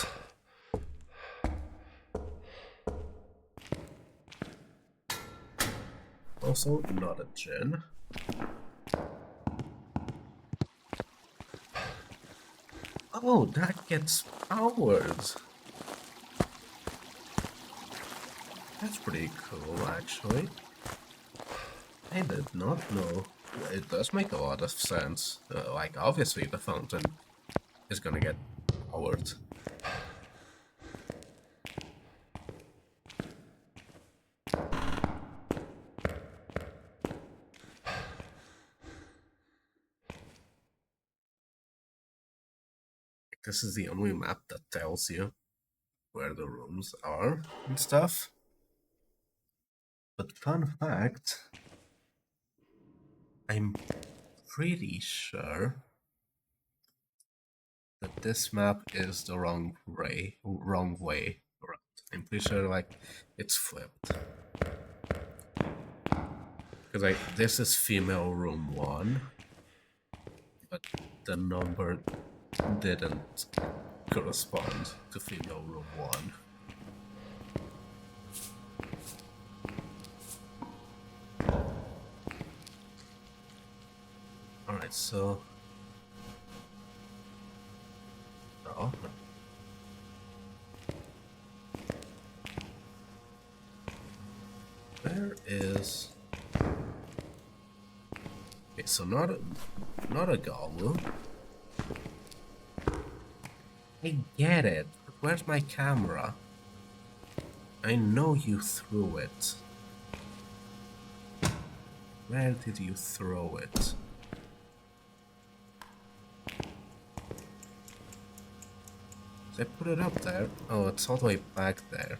Also, not a gen. Oh, that gets powered. That's pretty cool, actually. I did not know. It does make a lot of sense. Obviously the fountain is gonna get powered. this is the only map that tells you where the rooms are and stuff. But fun fact, I'm pretty sure that this map is the wrong way around. I'm pretty sure like it's flipped. Because this is female room 1, but the number didn't correspond to female room 1. Alright, so... Oh. Where is... Okay, so not a gobble. I get it, but where's my camera? I know you threw it. Where did you throw it? Did I put it up there? Oh, it's all the way back there.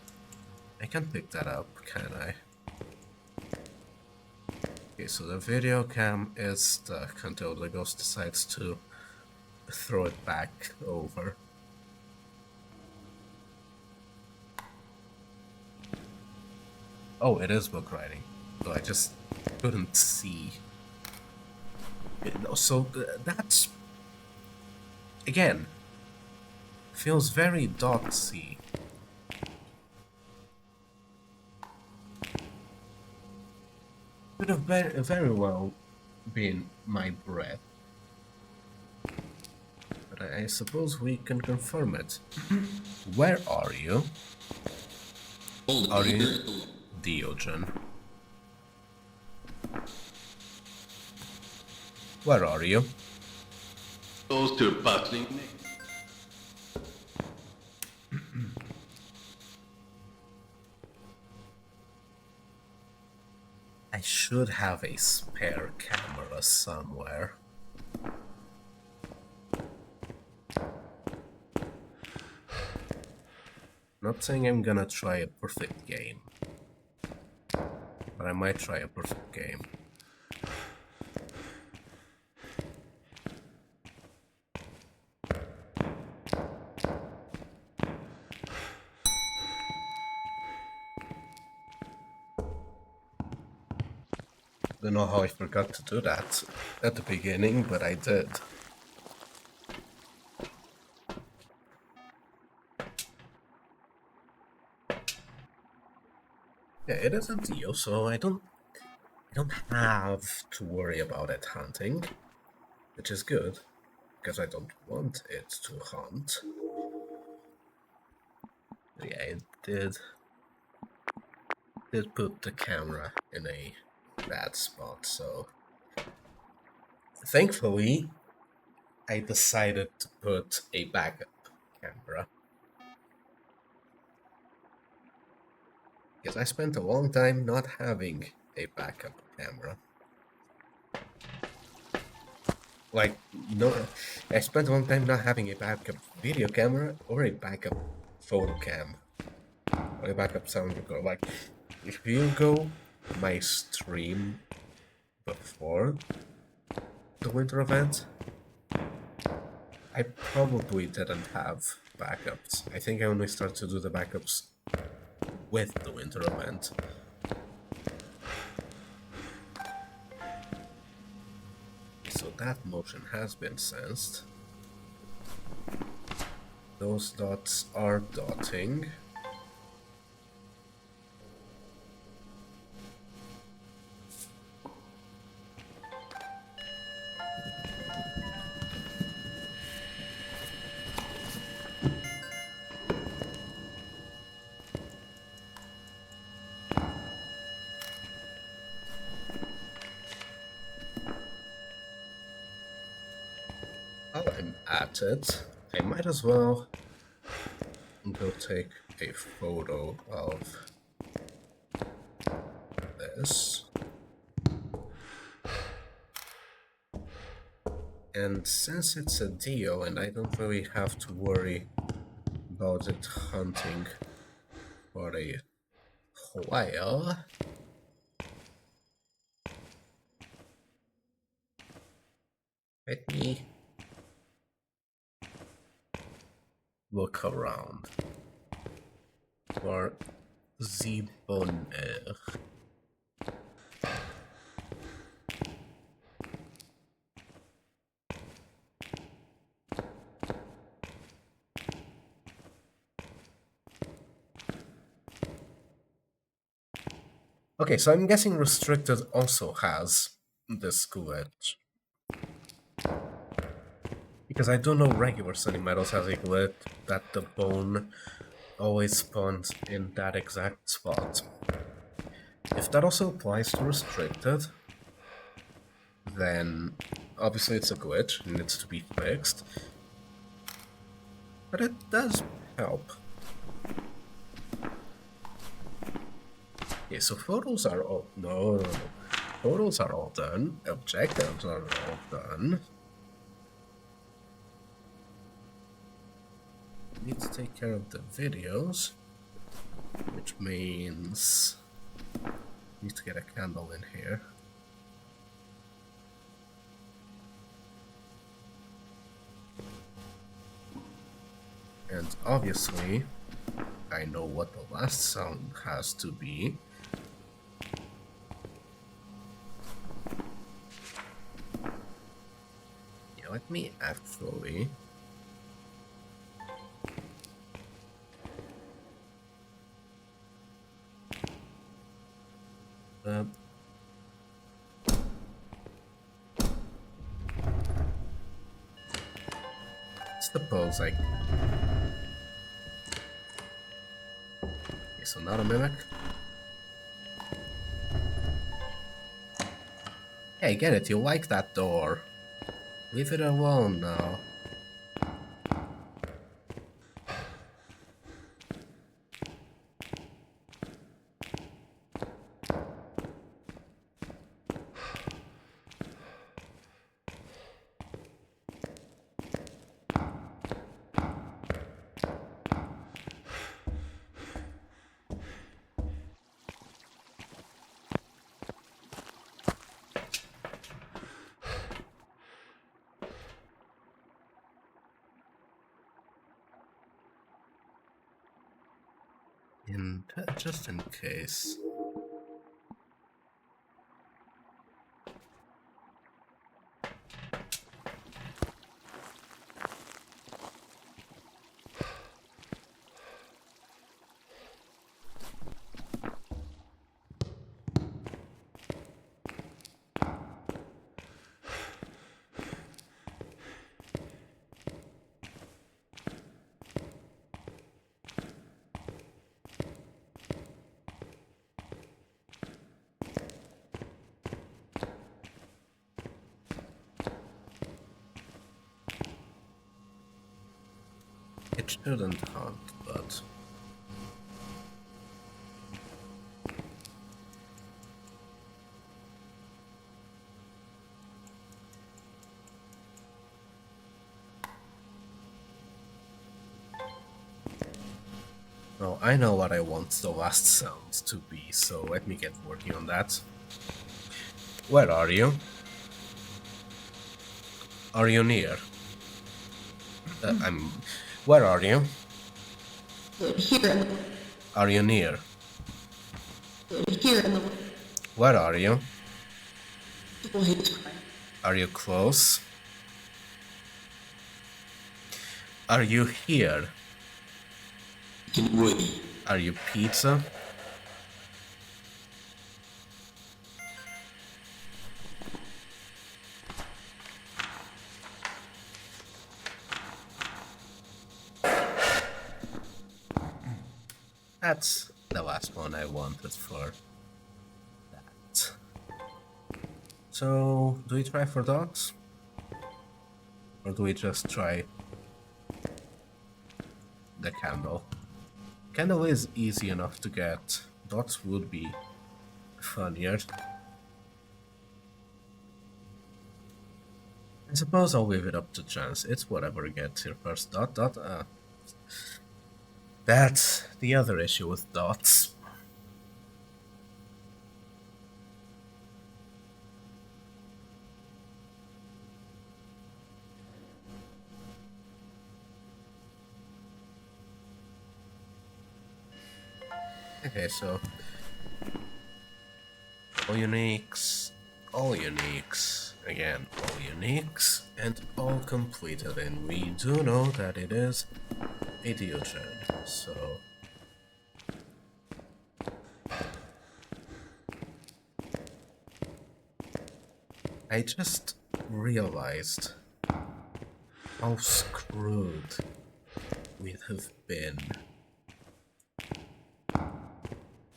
I can't pick that up, can I? Okay, so the video cam is stuck until the ghost decides to throw it back over. Oh, it is book writing. So I just couldn't see. So that's... Again, feels very .c. Could have very well been my breath. But I suppose we can confirm it. Where are you? Are you Diogen? Where are you? Close to battling me. I should have a spare camera somewhere. Not saying I'm gonna try a perfect game, but I might try a perfect game. Don't know how I forgot to do that at the beginning, but I did. Yeah, it is a deal, so I don't have to worry about it hunting, which is good, because I don't want it to hunt. Yeah, it did put the camera in a bad spot, so thankfully I decided to put a backup camera. Because I spent a long time not having a backup camera. Like, no, I spent a long time not having a backup video camera or a backup photo cam. Or a backup sound recorder. Like, if you go my stream before the winter event, I probably didn't have backups. I think I only started to do the backups with the winter event. So that motion has been sensed. Those dots are dotting. While I'm at it, I might as well go take a photo of this. And since it's a deal and I don't really have to worry about it hunting for a while, let me look around for the bonheur. Okay, so I'm guessing Restricted also has this glitch. Because I do know regular Sunny Meadows has a glitch that the bone always spawns in that exact spot. If that also applies to Restricted, then obviously it's a glitch, it needs to be fixed. But it does help. Okay, so photos are all... No. Photos are all done. Objectives are all done. Need to take care of the videos, which means need to get a candle in here. And obviously, I know what the last sound has to be. Yeah, let me actually... suppose I... Okay, so not a mimic. Hey, get it, you like that door. Leave it alone now. Just in case. It shouldn't hunt, but... Well, I know what I want the last sounds to be, so let me get working on that. Where are you? Are you near? Where are you? Here. Are you near? Here in the Where are you? people hate to cry. Are you close? Are you here? Are you pizza? That's the last one I wanted for that. So, do we try for dogs? Or do we just try the candle? Candle is easy enough to get. Dots would be funnier. I suppose I'll leave it up to chance. It's whatever gets here first. That's the other issue with dots. Okay, so all uniques, again, all uniques, and all completed, and we do know that it is a Diogen, so... I just realized how screwed we'd have been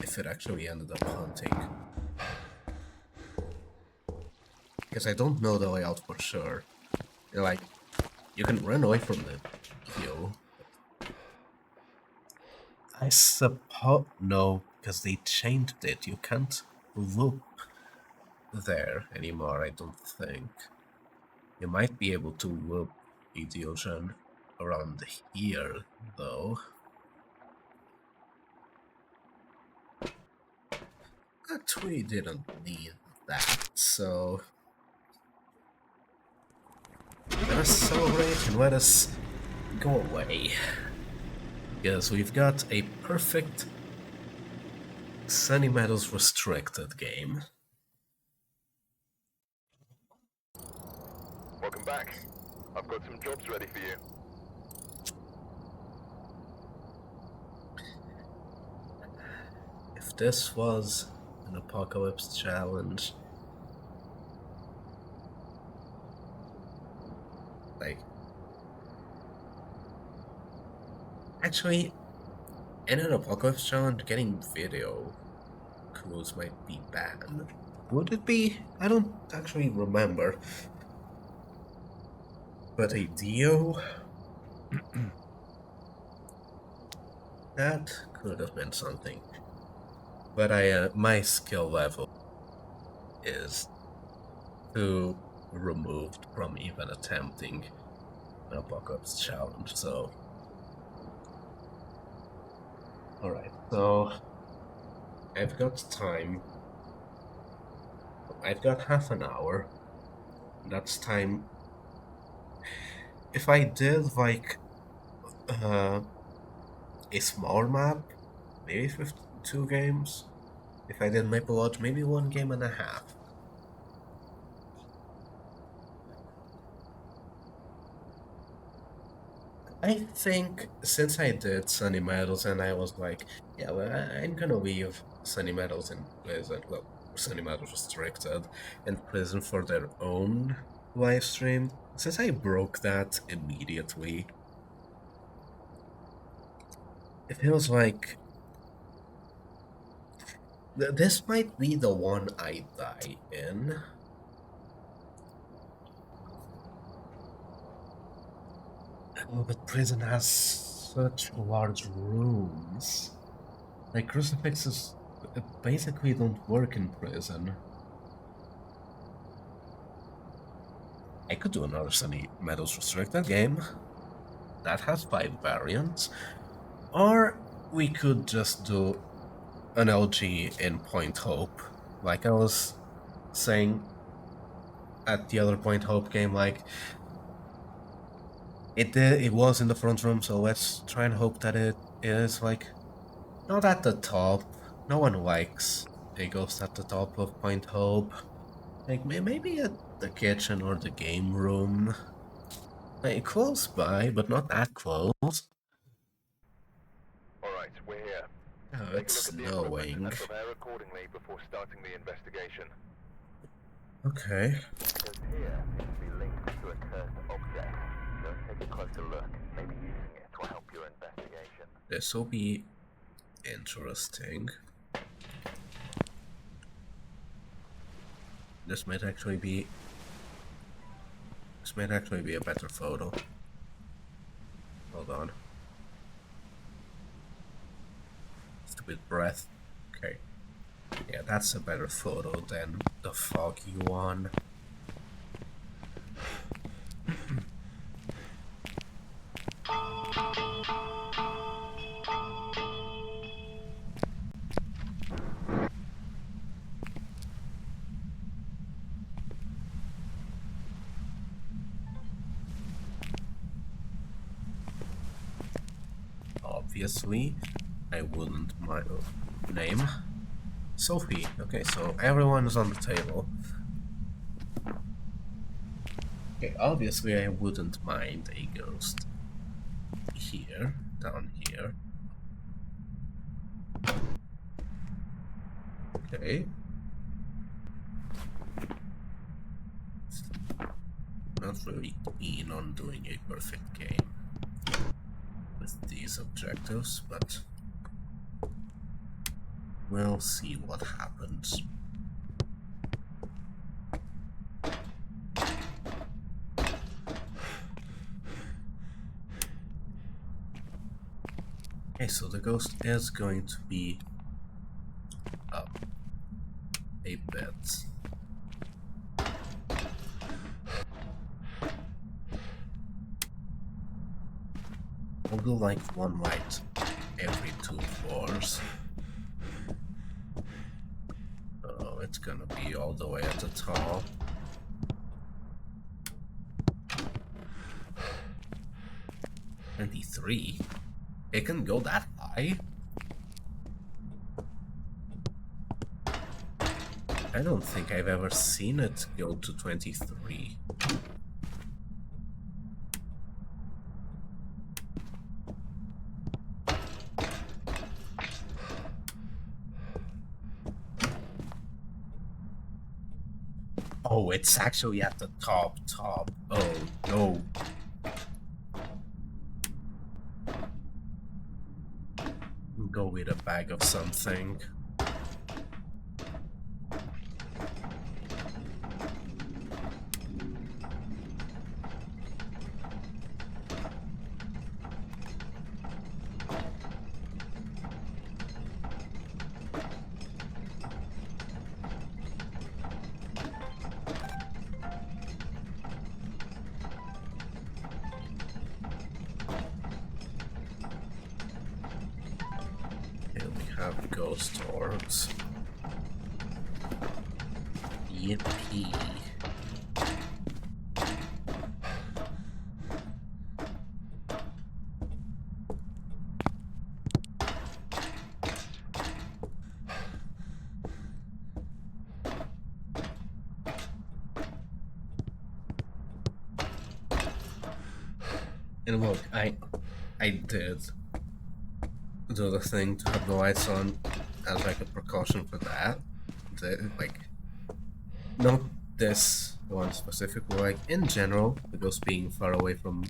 if it actually ended up hunting. Because I don't know the layout for sure. Like, you can run away from the hill. I suppose... No, because they changed it. You can't loop there anymore, I don't think. You might be able to loop a Diogen around here, though. But we didn't need that, so... Let us celebrate and let us go away. Because we've got a perfect Sunny Meadows Restricted game. Welcome back. I've got some jobs ready for you. If this was an apocalypse challenge, like, actually, in an apocalypse challenge, getting video clues might be bad. Would it be? I don't actually remember. But a Dio? That could have been something. But my skill level is too removed from even attempting an apocalypse challenge, so... Alright, so... I've got time. I've got half an hour. That's time... If I did, like, a small map, maybe 52 games. If I did Maple Lodge, maybe 1.5 games. I think since I did Sunny Meadows and I was like, yeah, well, I'm gonna leave Sunny Meadows and Prison, well, Sunny Meadows Restricted and Prison for their own live stream. Since I broke that immediately, it feels like this might be the one I die in. Oh, but Prison has such large rooms. Like, crucifixes basically don't work in Prison. I could do another Sunny Meadows Restricted game that has 5 variants, or we could just do an LG in Point Hope, like I was saying at the other Point Hope game. Like, it was in the front room, so let's try and hope that it is, like, not at the top. No one likes a ghost at the top of Point Hope. Like, maybe at the kitchen or the game room. Like, close by, but not that close. Alright, we're here. Oh, Take it's a look at the equipment snowing. and prepare accordingly before starting the investigation. Okay. Because here seems to be linked to a cursed object. Go and take a closer look. Maybe using it will help your investigation. This will be interesting. This might actually be a better photo. Hold on. Stupid breath. Okay. Yeah, that's a better photo than the foggy one. obviously, I wouldn't mind name Sophie. Okay, so everyone is on the table. Okay, obviously I wouldn't mind a ghost here, down here. Okay. Not really keen on doing a perfect game with these objectives, but we'll see what happens. Okay, so the ghost is going to be a bit. We'll do like one light every 2 floors. Oh, it's gonna be all the way at the top. $23? It can go that high? I don't think I've ever seen it go to 23. Oh, it's actually at the top. Oh, no. Go with a bag of something. Here we have ghost orbs. Yippee. And look, I did do the thing to have the lights on as like a precaution for that. Like, not this one specifically, like in general, the ghost being far away from,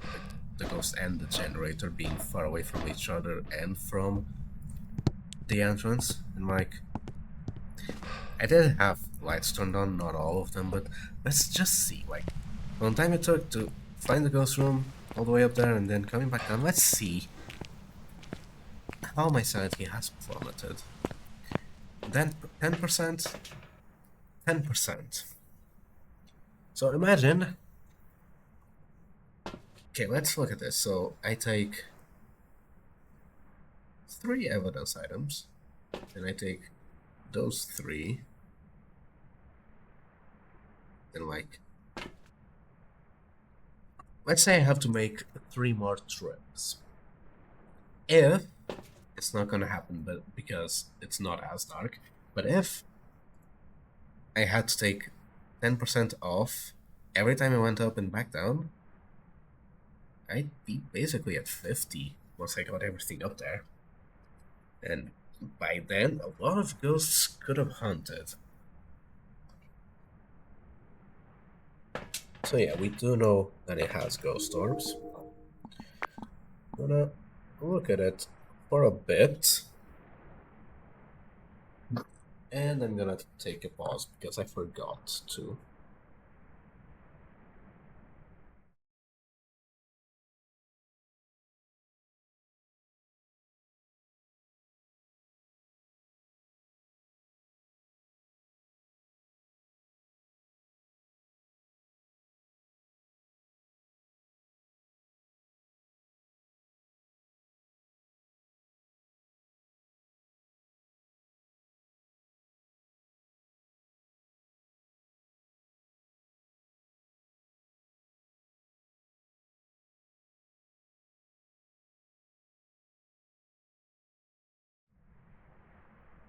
like, the ghost and the generator being far away from each other and from the entrance. And like, I did have lights turned on, not all of them, but let's just see, like, from the time it took to find the ghost room all the way up there and then coming back down, let's see how my sanity has plummeted. Then 10%, 10%. So imagine, okay, let's look at this. So I take 3 evidence items, and I take those 3, and like, let's say I have to make 3 more trips. If it's not gonna happen, but because it's not as dark, but if I had to take 10% off every time I went up and back down, I'd be basically at 50 once I got everything up there. And by then, a lot of ghosts could have hunted. So yeah, we do know that it has ghost orbs. I'm gonna look at it for a bit. And I'm gonna take a pause because I forgot to.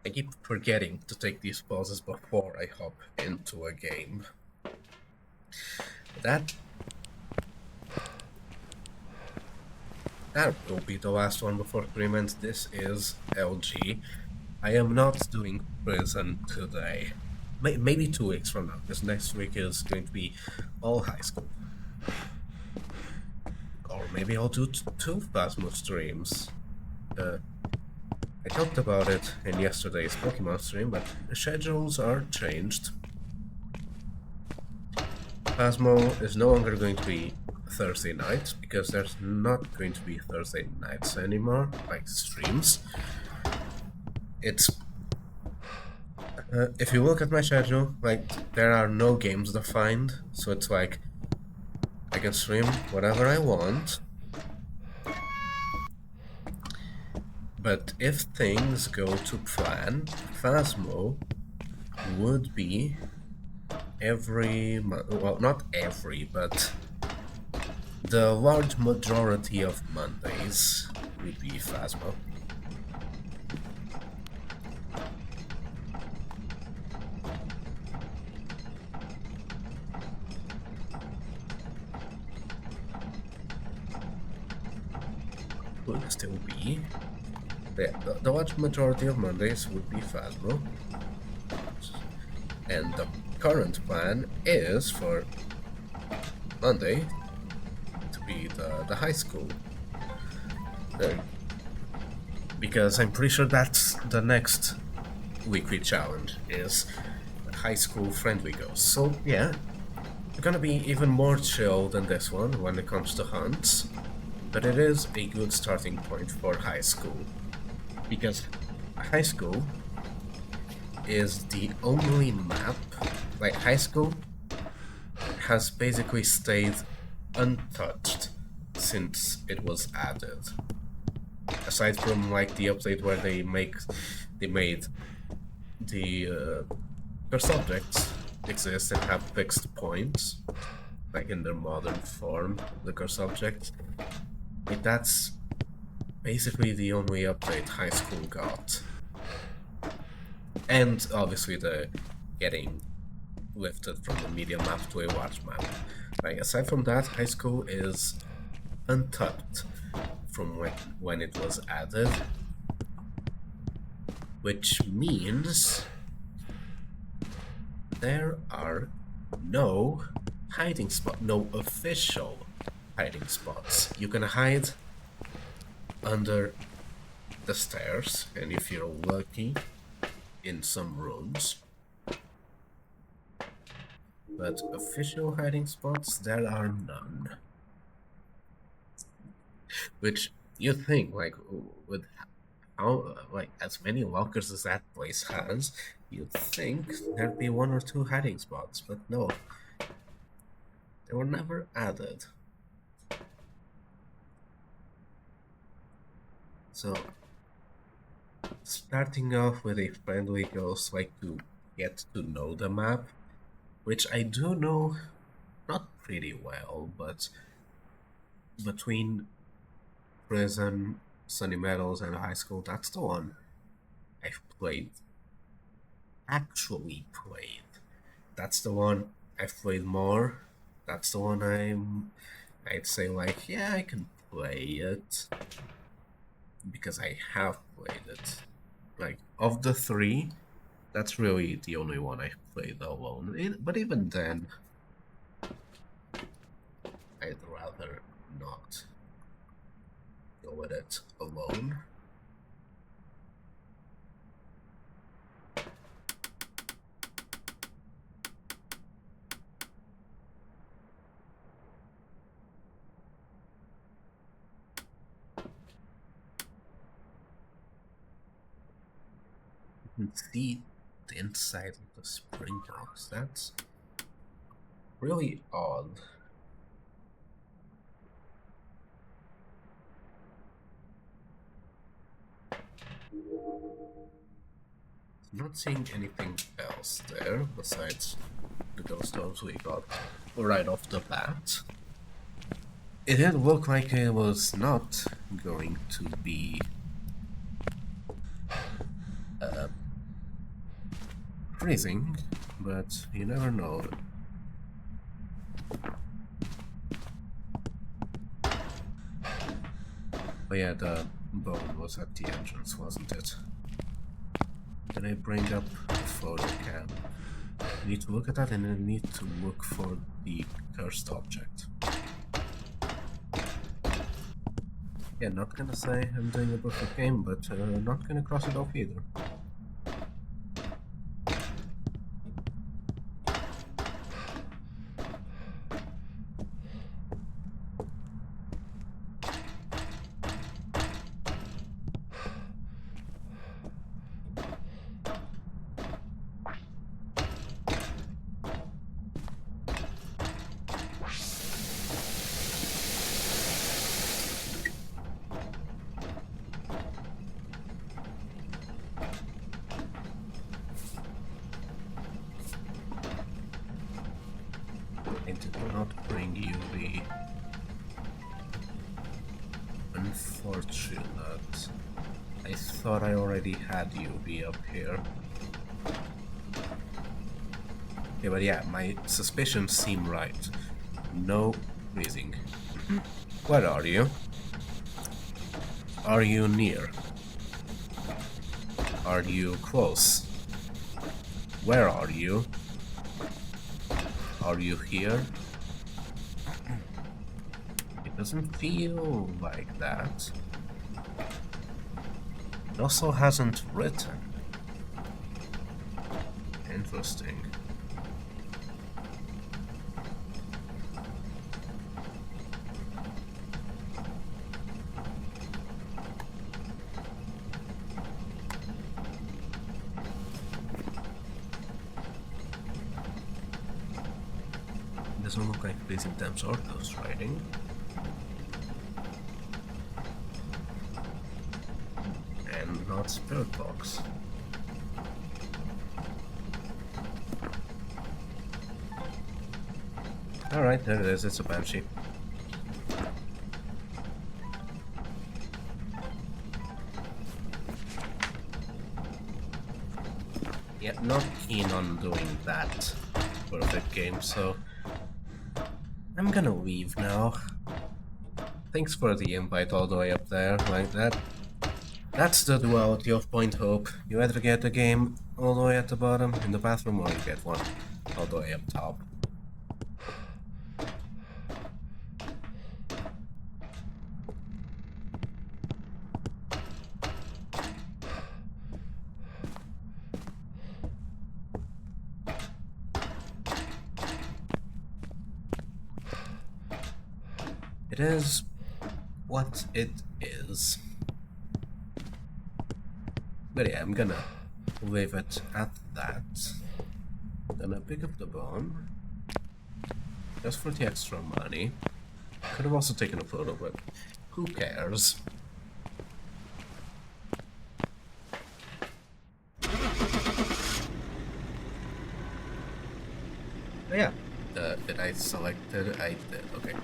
I keep forgetting to take these pauses before I hop into a game. That will be the last one before 3 months. This is LG. I am not doing prison today. Maybe 2 weeks from now, because next week is going to be all high school. Or maybe I'll do 2 Phasmo streams. I talked about it in yesterday's Pokemon stream, but the schedules are changed. Phasmo is no longer going to be Thursday nights, because there's not going to be Thursday nights anymore, like streams. It's... if you look at my schedule, like, there are no games defined, so it's like, I can stream whatever I want. But if things go to plan, Phasmo would be every month, well, not every, but the large majority of Mondays would be Phasmo. Would still be. Yeah, the large majority of Mondays would be Phasmo. And the current plan is for Monday to be the high school. Because I'm pretty sure that's the next weekly challenge, is high school friendly ghosts. So yeah, it's gonna be even more chill than this one when it comes to hunts. But it is a good starting point for high school. Because high school is the only map, like high school has basically stayed untouched since it was added. Aside from like the update where they made the their subjects exist and have fixed points, like in their modern form, the curse objects. Like, that's basically the only update high school got. And obviously the getting lifted from the medium map to a large map. Like, aside from that, high school is untouched from when it was added. Which means there are no hiding spots, no official hiding spots. You can hide under the stairs, and if you're lucky, in some rooms. But official hiding spots, there are none. Which you think, like, with how, like, as many lockers as that place has, you'd think there'd be 1 or 2 hiding spots, but no. They were never added. So, starting off with a friendly ghost, like to get to know the map, which I do know not pretty well, but between prison, Sunny Meadows, and high school, that's the one I've played. Actually played. That's the one I've played more. That's the one I'd say, like, yeah, I can play it. Because I have played it. Like, of the 3, that's really the only one I've played alone. But even then, I'd rather not go with it alone. You can see the inside of the spring box. That's really odd. Not seeing anything else there besides the ghost stones we got right off the bat. It did look like it was not going to be freezing, but you never know. Oh yeah, the bone was at the entrance, wasn't it? Did I bring up the photo cam? I need to look at that and I need to look for the cursed object. Yeah, not gonna say I'm doing a perfect game, but not gonna cross it off either. I did not bring you the unfortunate. I thought I already had UV up here. Yeah, but yeah, my suspicions seem right. No freezing. Where are you? Are you near? Are you close? Where are you? Are you here? It doesn't feel like that. It also hasn't written. Interesting. Doesn't look like Blazing Temps or Ghost Riding. And not Spirit Box. Alright, there it is, it's a Banshee. Yeah, not keen on doing that perfect game, so I'm gonna leave now. Thanks for the invite all the way up there, like that. That's the duality of Point Hope. You either get the game all the way at the bottom in the bathroom, or you get one all the way up top. It is what it is. But yeah, I'm gonna leave it at that. Gonna pick up the bone. Just for the extra money. Could have also taken a photo, but who cares? But yeah, did I select it? I did, okay.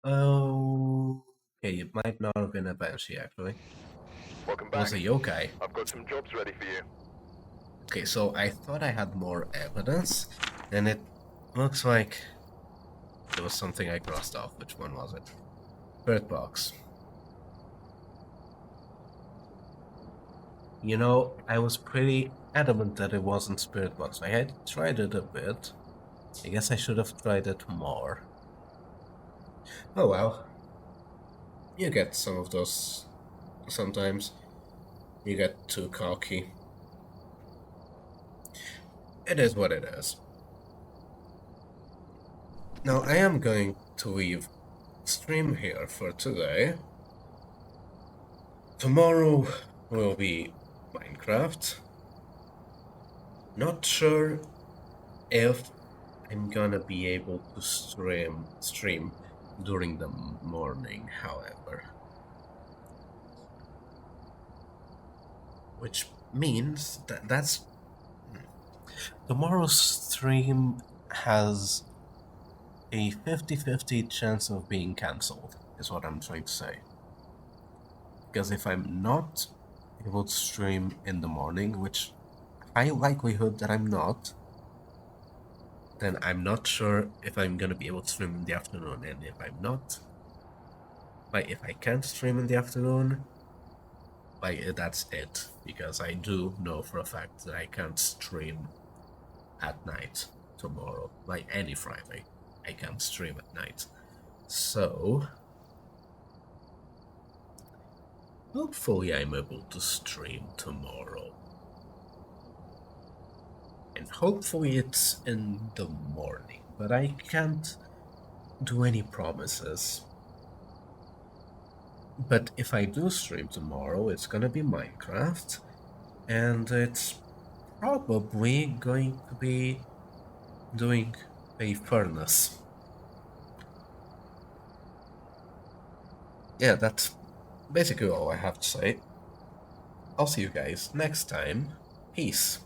Oh, okay, it might not have been a Banshee actually. Welcome It back. was a yokai. I've got some jobs ready for you. Okay, so I thought I had more evidence, and it looks like there was something I crossed off. Which one was it? Bird box. You know, I was pretty adamant that it wasn't Spirit Box. I had tried it a bit. I guess I should have tried it more. Oh well. You get some of those sometimes. You get too cocky. It is what it is. Now, I am going to leave stream here for today. Tomorrow will be Minecraft. Not sure if I'm gonna be able to stream during the morning, however. Which means that's... Tomorrow's stream has a 50-50 chance of being cancelled, is what I'm trying to say. Because if I'm not able to stream in the morning, which high likelihood that I'm not, then I'm not sure if I'm gonna be able to stream in the afternoon. And if I'm not, like if I can't stream in the afternoon, like that's it, because I do know for a fact that I can't stream at night tomorrow. Like any Friday, I can't stream at night. So hopefully I'm able to stream tomorrow. And hopefully it's in the morning, but I can't do any promises. But if I do stream tomorrow, it's gonna be Minecraft, and it's probably going to be doing a furnace. Yeah, that's basically all I have to say. I'll see you guys next time. Peace.